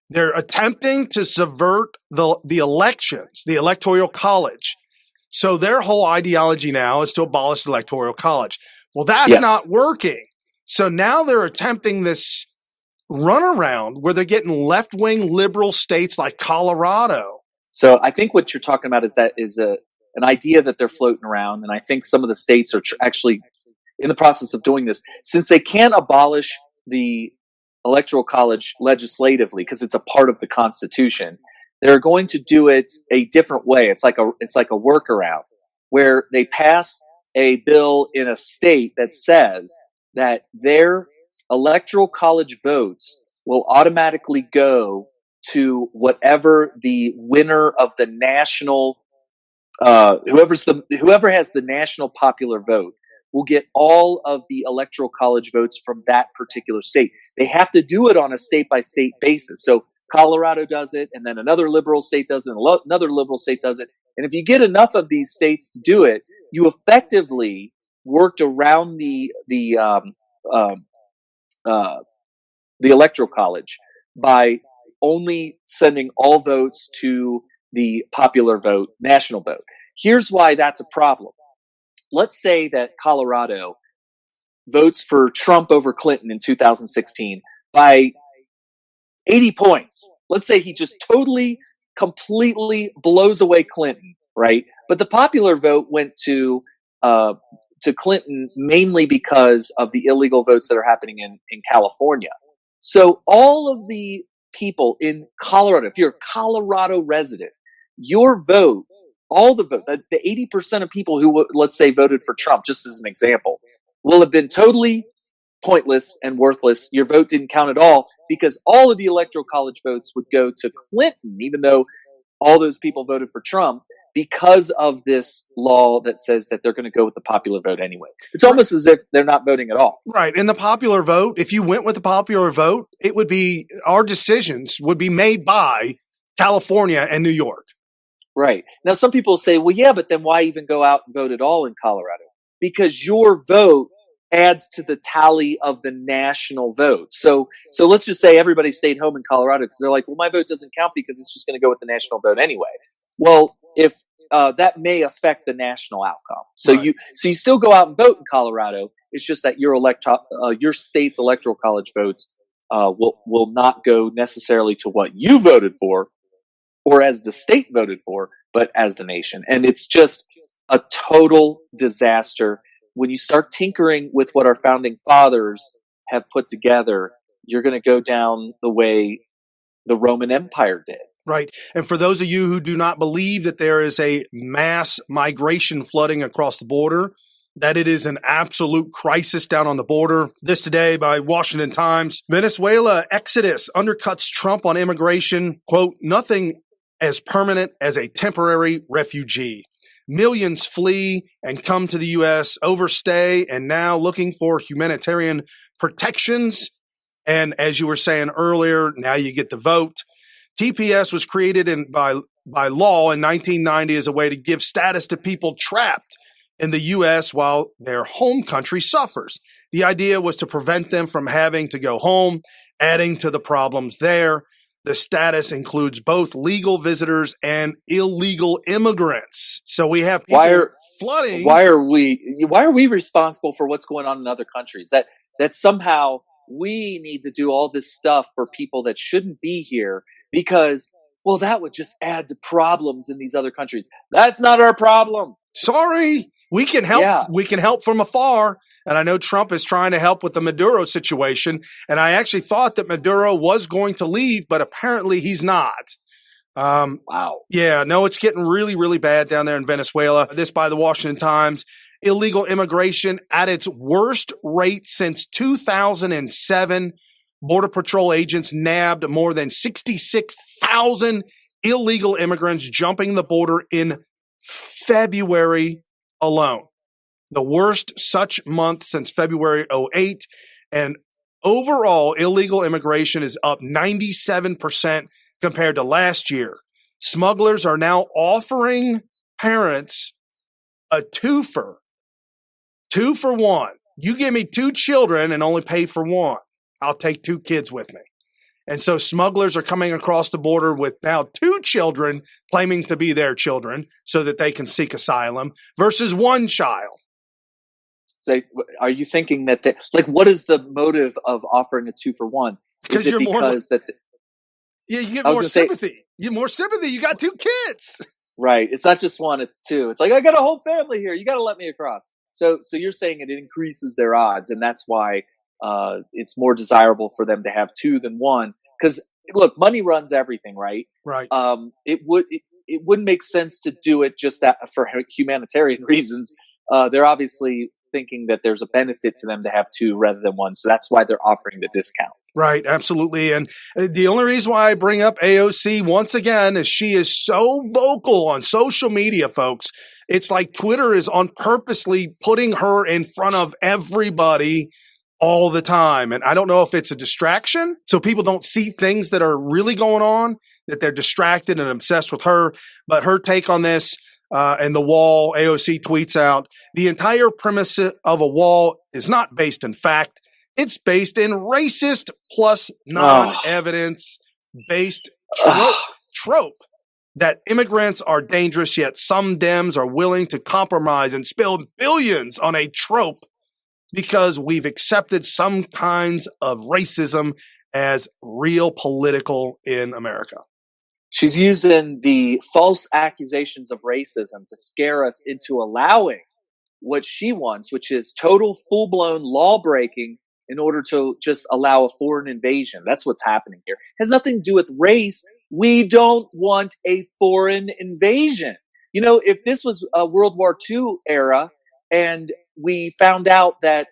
They're attempting to subvert the elections, the Electoral College. So their whole ideology now is to abolish the Electoral College. Well, that's Yes. not working. So now they're attempting this runaround where they're getting left-wing liberal states like Colorado. So I think what you're talking about is an idea that they're floating around, and I think some of the states are actually in the process of doing this. Since they can't abolish the Electoral College legislatively because it's a part of the Constitution, they're going to do it a different way. It's like a workaround where they pass a bill in a state that says that their Electoral College votes will automatically go to whatever the winner of the national, whoever has the national popular vote will get all of the Electoral College votes from that particular state. They have to do it on a state-by-state basis. So Colorado does it, and then another liberal state does it, and another liberal state does it. And if you get enough of these states to do it, you effectively worked around the Electoral College by only sending all votes to the popular vote, national vote. Here's why that's a problem. Let's say that Colorado votes for Trump over Clinton in 2016 by 80 points. Let's say he just totally, completely blows away Clinton, right? But the popular vote went to Clinton mainly because of the illegal votes that are happening in California. So all of the people in Colorado, if you're a Colorado resident, your vote, all the vote, the 80% of people who, let's say, voted for Trump, just as an example, will have been totally pointless and worthless. Your vote didn't count at all because all of the Electoral College votes would go to Clinton, even though all those people voted for Trump, because of this law that says that they're going to go with the popular vote anyway. It's almost as if they're not voting at all. Right. In the popular vote, if you went with the popular vote, it would be, our decisions would be made by California and New York. Right. Now, some people say, well, yeah, but then why even go out and vote at all in Colorado? Because your vote adds to the tally of the national vote. So let's just say everybody stayed home in Colorado because they're like, well, my vote doesn't count because it's just going to go with the national vote anyway. Well, if that may affect the national outcome. So right. you still go out and vote in Colorado. It's just that your state's Electoral College votes will not go necessarily to what you voted for or as the state voted for, but as the nation. And it's just a total disaster. When you start tinkering with what our founding fathers have put together, you're going to go down the way the Roman Empire did. Right. And for those of you who do not believe that there is a mass migration flooding across the border, that it is an absolute crisis down on the border. This today by Washington Times. Venezuela exodus undercuts Trump on immigration. Quote, nothing as permanent as a temporary refugee. Millions flee and come to the U.S., overstay, and now looking for humanitarian protections. And as you were saying earlier, now you get the vote. TPS was created by law in 1990 as a way to give status to people trapped in the U.S. while their home country suffers. The idea was to prevent them from having to go home, adding to the problems there. The status includes both legal visitors and illegal immigrants. So we have people flooding. Why are we responsible for what's going on in other countries? That somehow we need to do all this stuff for people that shouldn't be here because, well, that would just add to problems in these other countries. That's not our problem. Sorry. We can help. Yeah. We can help from afar. And I know Trump is trying to help with the Maduro situation. And I actually thought that Maduro was going to leave, but apparently he's not. Wow. Yeah, no, it's getting really, really bad down there in Venezuela. This by the Washington Times. Illegal immigration at its worst rate since 2007. Border Patrol agents nabbed more than 66,000 illegal immigrants jumping the border in February alone. The worst such month since February 08. And overall, illegal immigration is up 97% compared to last year. Smugglers are now offering parents a twofer. 2-for-1. You give me 2 children and only pay for 1. I'll take 2 kids with me. And so smugglers are coming across the border with now 2 children claiming to be their children so that they can seek asylum versus 1 child. So are you thinking that, what is the motive of offering a 2-for-1? Because is it you're because more, that? yeah, you get more sympathy. You get more sympathy. You got 2 kids. Right. It's not just 1, it's 2. It's like, I got a whole family here. You got to let me across. So you're saying it increases their odds, and that's why it's more desirable for them to have 2 than 1. Because look, money runs everything, right? Right. It wouldn't make sense to do it just for humanitarian reasons. They're obviously thinking that there's a benefit to them to have 2 rather than 1, so that's why they're offering the discount. Right, absolutely. And the only reason why I bring up AOC once again is she is so vocal on social media, folks. It's like Twitter is on purposely putting her in front of everybody all the time. And I don't know if it's a distraction, so people don't see things that are really going on, that they're distracted and obsessed with her. But her take on this and the wall, AOC tweets out, the entire premise of a wall is not based in fact. It's based in racist plus non-evidence based trope that immigrants are dangerous, yet some Dems are willing to compromise and spill billions on a trope because we've accepted some kinds of racism as real political in America. She's using the false accusations of racism to scare us into allowing what she wants, which is total full-blown law breaking in order to just allow a foreign invasion. That's what's happening here. It has nothing to do with race. We don't want a foreign invasion. You know, if this was a World War II era and we found out that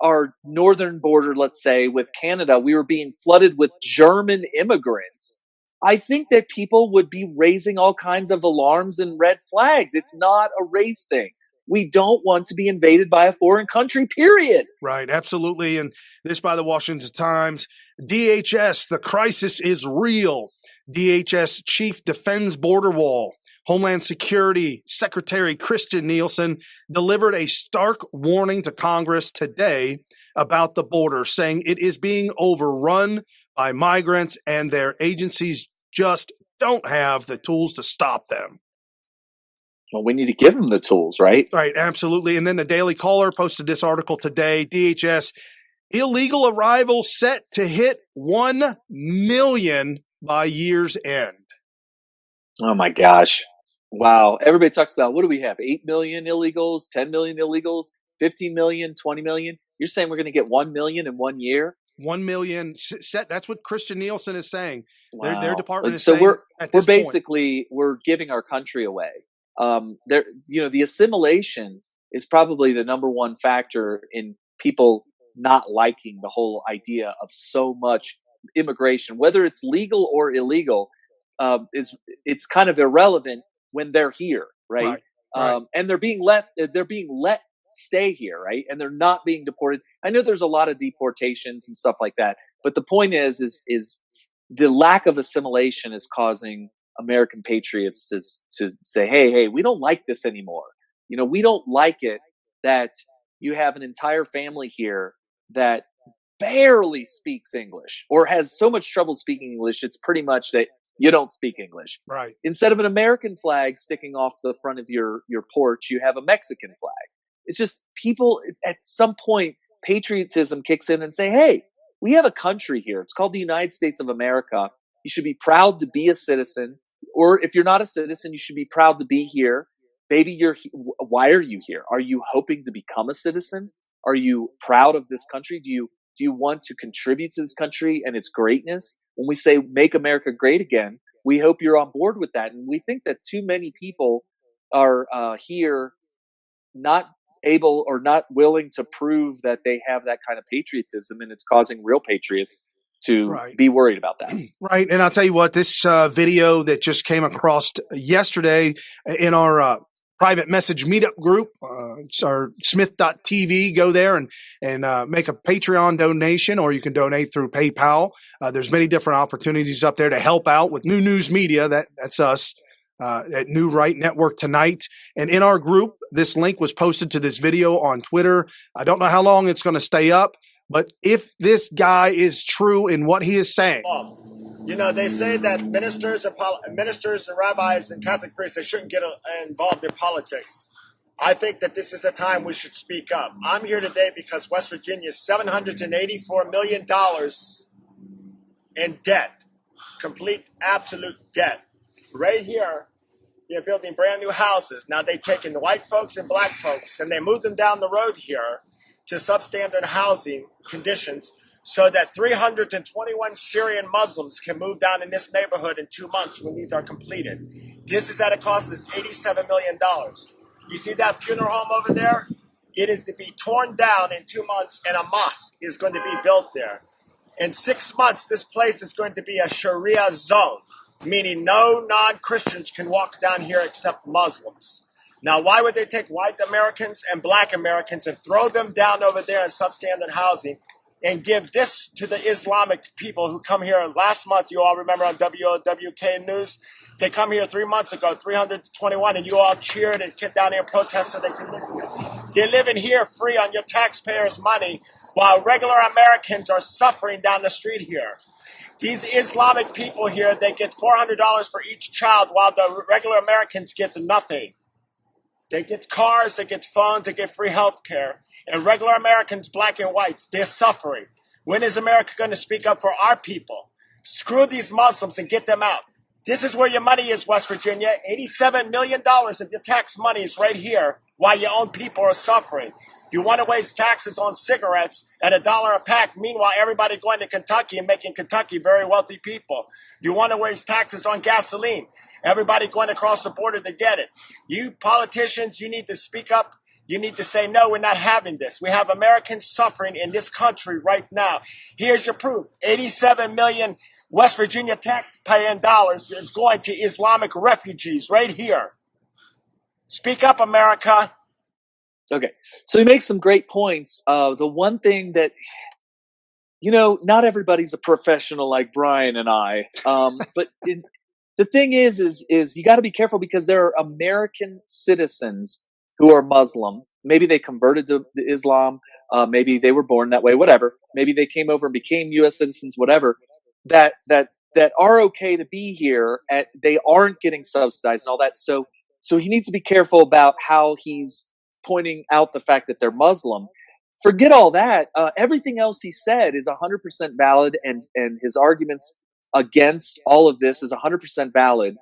our northern border, let's say, with Canada, we were being flooded with German immigrants, I think that people would be raising all kinds of alarms and red flags. It's not a race thing. We don't want to be invaded by a foreign country, period. Right, absolutely. And this by the Washington Times. DHS, the crisis is real. DHS chief defends border wall. Homeland Security Secretary Kirstjen Nielsen delivered a stark warning to Congress today about the border, saying it is being overrun by migrants and their agencies just don't have the tools to stop them. Well, we need to give them the tools, right? Right, absolutely. And then the Daily Caller posted this article today. DHS, illegal arrivals set to hit 1 million by year's end. Oh, my gosh. Wow. Everybody talks about, what do we have? 8 million illegals, 10 million illegals, 15 million, 20 million. You're saying we're going to get 1 million in 1 year? 1 million set. That's what Kirstjen Nielsen is saying. Wow. Their department is so saying. We're basically we're giving our country away. The assimilation is probably the number one factor in people not liking the whole idea of so much immigration, whether it's legal or illegal. It's kind of irrelevant when they're here, right? And they're being let stay here, right? And they're not being deported. I know there's a lot of deportations and stuff like that, but the point is the lack of assimilation is causing American patriots to say, hey, we don't like this anymore. You know, we don't like it that you have an entire family here that barely speaks English or has so much trouble speaking English. It's pretty much that you don't speak English. Right. Instead of an American flag sticking off the front of your porch, you have a Mexican flag. It's just people at some point, patriotism kicks in and say, hey, we have a country here. It's called the United States of America. You should be proud to be a citizen. Or if you're not a citizen, you should be proud to be here. Baby, why are you here? Are you hoping to become a citizen? Are you proud of this country? Do you want to contribute to this country and its greatness? When we say make America great again, we hope you're on board with that. And we think that too many people are here not able or not willing to prove that they have that kind of patriotism, and it's causing real patriots to be worried about that. Right. And I'll tell you what, this video that just came across yesterday in our private message meetup group, it's our smith.tv. Go there and make a Patreon donation, or you can donate through PayPal. There's many different opportunities up there to help out with New News Media. That's us. At New Right Network tonight. And in our group, this link was posted to this video on Twitter. I don't know how long it's going to stay up, but if this guy is true in what he is saying. You know, they say that ministers and rabbis and Catholic priests, they shouldn't get involved in politics. I think that this is a time we should speak up. I'm here today because West Virginia is $784 million in debt, complete, absolute debt. Right here, they're building brand new houses. Now they've taken white folks and black folks and they moved them down the road here to substandard housing conditions so that 321 Syrian Muslims can move down in this neighborhood in 2 months when these are completed. This is at a cost of $87 million. You see that funeral home over there? It is to be torn down in 2 months and a mosque is going to be built there. In 6 months, this place is going to be a Sharia zone, meaning no non-Christians can walk down here except Muslims. Now, why would they take white Americans and black Americans and throw them down over there in substandard housing and give this to the Islamic people who come here last month? You all remember on WOWK News? They come here 3 months ago, 321, and you all cheered and came down here and protested they could live here. They're living here free on your taxpayers' money while regular Americans are suffering down the street here. These Islamic people here, they get $400 for each child while the regular Americans get nothing. They get cars, they get phones, they get free health care. And regular Americans, black and whites, they're suffering. When is America going to speak up for our people? Screw these Muslims and get them out. This is where your money is, West Virginia. $87 million of your tax money is right here while your own people are suffering. You want to raise taxes on cigarettes at $1 a pack. Meanwhile, everybody going to Kentucky and making Kentucky very wealthy people. You want to raise taxes on gasoline. Everybody going across the border to get it. You politicians, you need to speak up. You need to say, no, we're not having this. We have Americans suffering in this country right now. Here's your proof. 87 million West Virginia taxpaying dollars is going to Islamic refugees right here. Speak up, America. Okay, so he makes some great points. The one thing that, you know, not everybody's a professional like Brian and I, but the thing is you got to be careful because there are American citizens who are Muslim. Maybe they converted to Islam. Maybe they were born that way, whatever. Maybe they came over and became U.S. citizens, whatever, that are okay to be here. And they aren't getting subsidized and all that. So he needs to be careful about how he's pointing out the fact that they're Muslim. Forget all that. Everything else he said is 100% valid, and his arguments against all of this is 100% valid.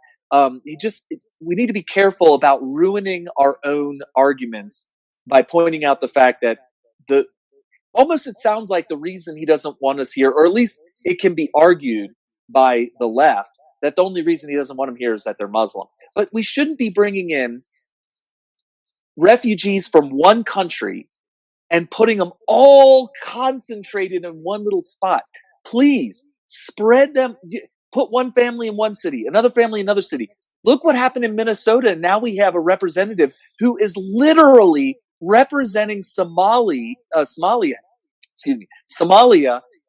We need to be careful about ruining our own arguments by pointing out the fact that almost it sounds like the reason he doesn't want us here, or at least it can be argued by the left, that the only reason he doesn't want them here is that they're Muslim. But we shouldn't be bringing in refugees from one country and putting them all concentrated in one little spot. Please spread them. Put one family in one city, another family in another city. Look what happened in Minnesota. And now we have a representative who is literally representing Somalia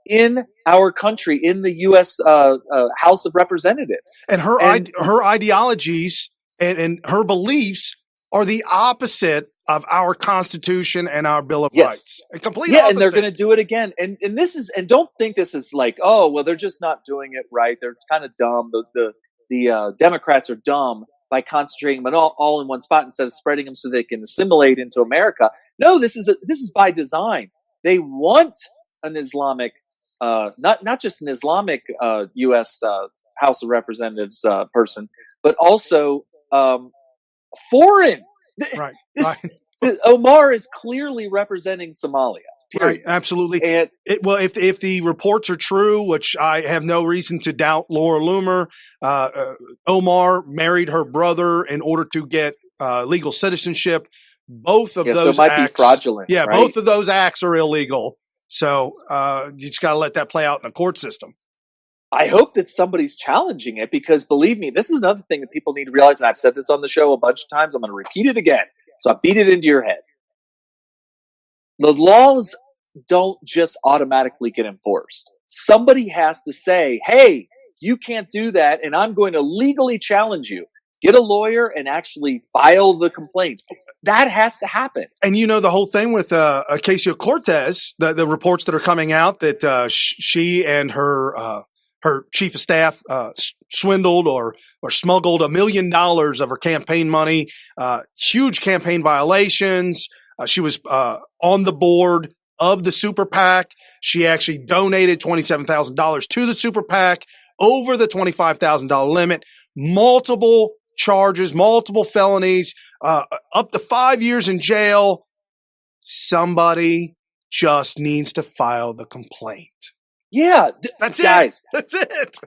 in our country, in the U.S. House of Representatives. And her ideologies and her beliefs are the opposite of our Constitution and our Bill of Rights. Complete opposite. And they're going to do it again. And this is, and don't think this is like, oh, well, they're just not doing it right. They're kind of dumb. The Democrats are dumb by concentrating them all in one spot instead of spreading them so they can assimilate into America. No, this is by design. They want an Islamic, not just an Islamic U.S. House of Representatives person, but also foreign. Right. Omar is clearly representing Somalia. Right, absolutely. And Well, if the reports are true, which I have no reason to doubt, Laura Loomer, Omar married her brother in order to get legal citizenship. Both of so those it might be acts, fraudulent. yeah, right? both of those acts are illegal. So you just got to let that play out in the court system. I hope that somebody's challenging it, because believe me, this is another thing that people need to realize. And I've said this on the show a bunch of times. I'm going to repeat it again. So I beat it into your head. The laws don't just automatically get enforced. Somebody has to say, hey, you can't do that, and I'm going to legally challenge you. Get a lawyer and actually file the complaints. That has to happen. And the whole thing with Ocasio-Cortez, the reports that are coming out that she and her chief of staff swindled or smuggled $1 million of her campaign money, huge campaign violations. She was on the board of the super PAC. She actually donated $27,000 to the super PAC over the $25,000 limit. Multiple charges, multiple felonies, up to 5 years in jail. Somebody just needs to file the complaint. Yeah. That's guys, it. That's it.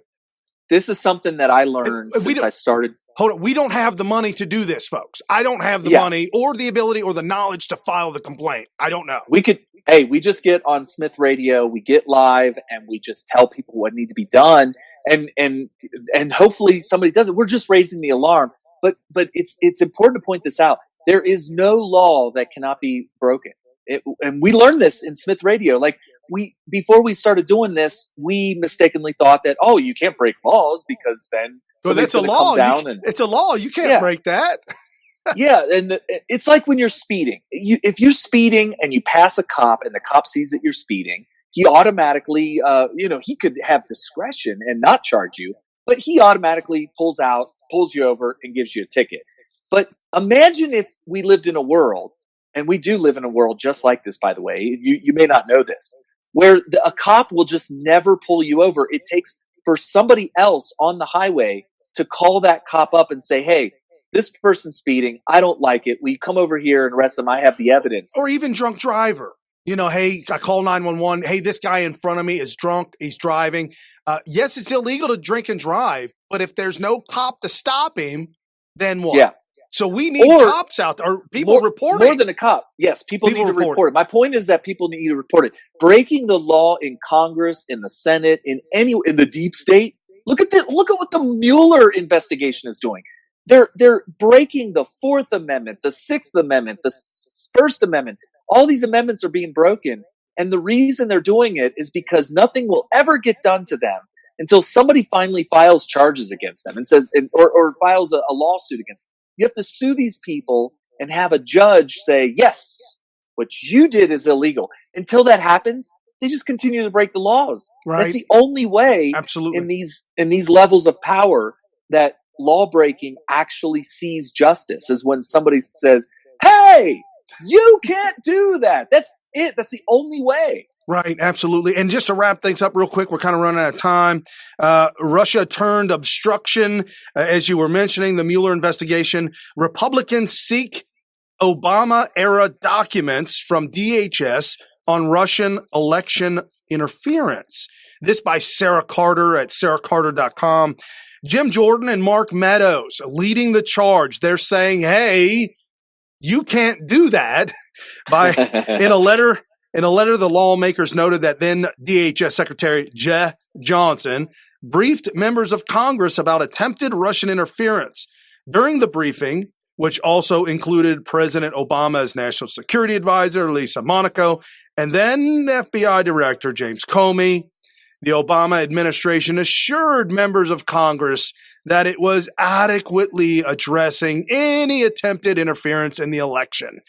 This is something that I learned since I started. Hold on. We don't have the money to do this, folks. I don't have the money or the ability or the knowledge to file the complaint. I don't know. We just get on Smith Radio, we get live, and we just tell people what needs to be done. And hopefully somebody does it. We're just raising the alarm. But it's important to point this out. There is no law that cannot be broken. And we learned this in Smith Radio. Like, before we started doing this, we mistakenly thought that, you can't break laws because then that's a law. It's a law. You can't break that. Yeah, and it's like when you're speeding. If you're speeding and you pass a cop and the cop sees that you're speeding, he automatically, he could have discretion and not charge you, but he automatically pulls you over and gives you a ticket. But imagine if we lived in a world, and we do live in a world just like this, by the way. You may not know this, where a cop will just never pull you over. It takes for somebody else on the highway to call that cop up and say, hey, this person's speeding. I don't like it. Will you come over here and arrest them? I have the evidence. Or even drunk driver. Hey, I call 911. Hey, this guy in front of me is drunk. He's driving. Yes, it's illegal to drink and drive, but if there's no cop to stop him, then what? Yeah. So we need cops out there, or people reporting. More than a cop. Yes, people need to report it. My point is that people need to report it. Breaking the law in Congress, in the Senate, in the deep state. Look at what the Mueller investigation is doing. They're breaking the Fourth Amendment, the Sixth Amendment, the First Amendment. All these amendments are being broken. And the reason they're doing it is because nothing will ever get done to them until somebody finally files charges against them and says, or files a lawsuit against them. You have to sue these people and have a judge say, yes, what you did is illegal. Until that happens, they just continue to break the laws. Right. That's the only way Absolutely. in these levels of power that law breaking actually sees justice, is when somebody says, hey, you can't do that. That's it. That's the only way. Right, absolutely. And just to wrap things up real quick, we're kind of running out of time. Russia turned obstruction, as you were mentioning, the Mueller investigation. Republicans seek Obama-era documents from DHS on Russian election interference. This by Sarah Carter at sarahcarter.com. Jim Jordan and Mark Meadows leading the charge. They're saying, hey, you can't do that. In a letter, the lawmakers noted that then DHS Secretary Jeh Johnson briefed members of Congress about attempted Russian interference. During the briefing, which also included President Obama's national security advisor, Lisa Monaco, and then FBI Director James Comey, the Obama administration assured members of Congress that it was adequately addressing any attempted interference in the election.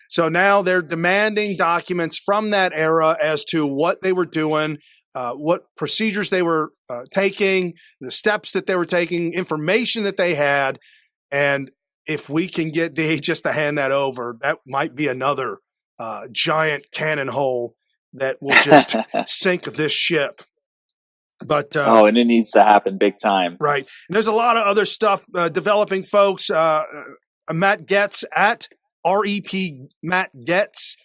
So now they're demanding documents from that era as to what they were doing, what procedures they were taking, the steps that they were taking, information that they had. And if we can get DHS to hand that over, that might be another giant cannon hole that will just sink this ship. But and it needs to happen big time. Right. And there's a lot of other stuff developing, folks. Matt Getz at REP Matt Getz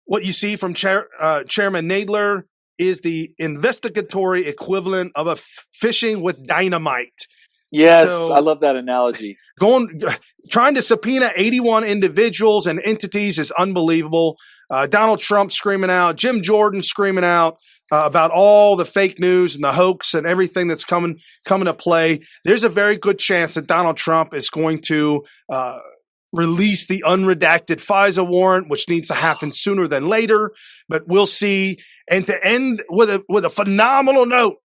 What you see from Chairman Nadler is the investigatory equivalent of a fishing with dynamite. Yes, So, I love that analogy. Trying to subpoena 81 individuals and entities is unbelievable. Donald Trump screaming out, Jim Jordan screaming out about all the fake news and the hoax and everything that's coming to play. There's a very good chance that Donald Trump is going to release the unredacted FISA warrant, which needs to happen sooner than later. But we'll see. And to end with a phenomenal note,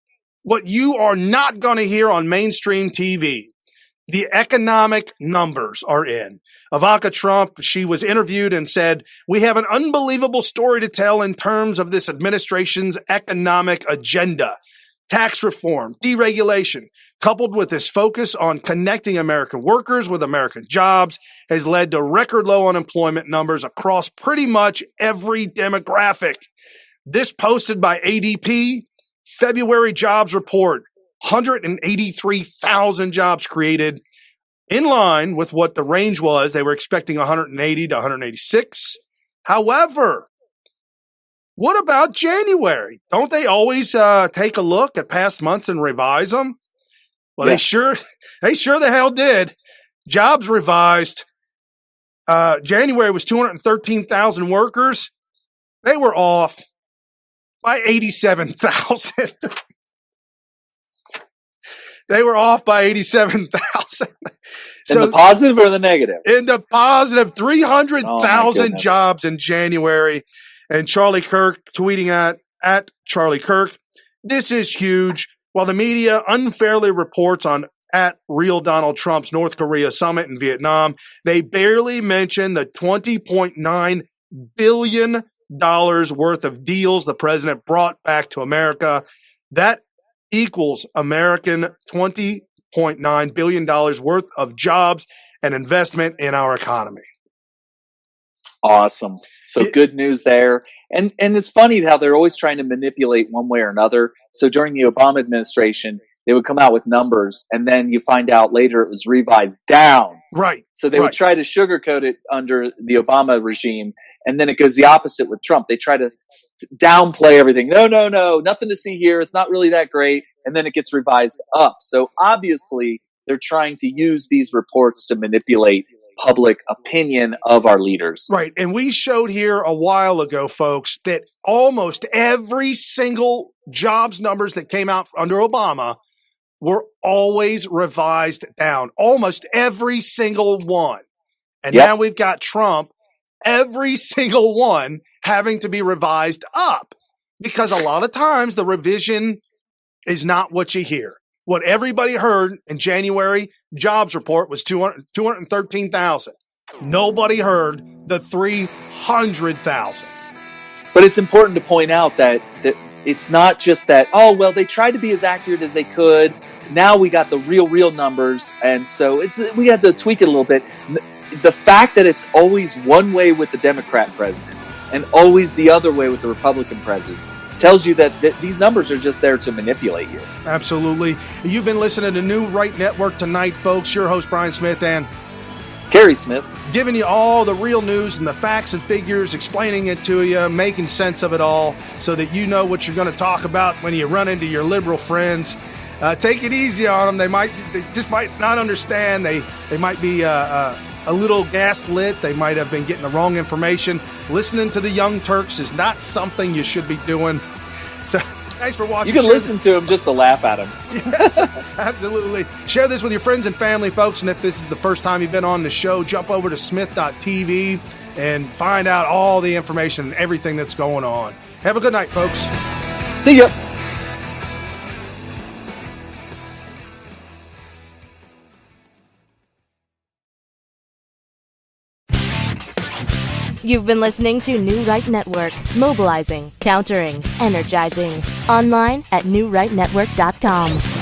what you are not going to hear on mainstream TV, the economic numbers are in. Ivanka Trump, she was interviewed and said, we have an unbelievable story to tell in terms of this administration's economic agenda. Tax reform, deregulation, coupled with this focus on connecting American workers with American jobs, has led to record low unemployment numbers across pretty much every demographic. This posted by ADP, February Jobs Report, 183,000 jobs created, in line with what the range was. They were expecting 180 to 186. However, what about January? Don't they always take a look at past months and revise them? Well, Yes. they sure the hell did. Jobs revised. January was 213,000 workers. They were off by 87,000. They were off by 87,000. In the positive or the negative? In the positive, 300,000 Oh, jobs in January. And Charlie Kirk tweeting at Charlie Kirk, this is huge. While the media unfairly reports on at real Donald Trump's North Korea summit in Vietnam, they barely mention the $20.9 billion worth of deals the president brought back to America. That equals American $20.9 billion worth of jobs and investment in our economy. Awesome. So good news there. And it's funny how they're always trying to manipulate one way or another. So during the Obama administration, they would come out with numbers, and then you find out later it was revised down. Right. So they would try to sugarcoat it under the Obama regime, and then it goes the opposite with Trump. They try to downplay everything. No, nothing to see here. It's not really that great. And then it gets revised up. So obviously, they're trying to use these reports to manipulate public opinion of our leaders. Right. And we showed here a while ago, folks, that almost every single jobs numbers that came out under Obama were always revised down. Almost every single one. And now we've got Trump, every single one having to be revised up, because a lot of times the revision is not what you hear. What everybody heard in January jobs report was 213,000. Nobody heard the 300,000. But it's important to point out that it's not just that, oh, well, they tried to be as accurate as they could. Now we got the real numbers. And so we had to tweak it a little bit. The fact that it's always one way with the Democrat president and always the other way with the Republican president tells you that these numbers are just there to manipulate you. Absolutely. You've been listening to New Right Network tonight, folks. Your host, Brian Smith, and Kerry Smith, giving you all the real news and the facts and figures, explaining it to you, making sense of it all so that you know what you're going to talk about when you run into your liberal friends. Take it easy on them. They just might not understand. They might be a little gaslit. They might have been getting the wrong information. Listening to the Young Turks is not something you should be doing. So thanks for watching. You can listen to them just to laugh at them. Yes, absolutely. Share this with your friends and family, folks. And if this is the first time you've been on the show, jump over to smith.tv and find out all the information and everything that's going on. Have a good night, folks. See ya. You've been listening to New Right Network, mobilizing, countering, energizing. Online at newrightnetwork.com.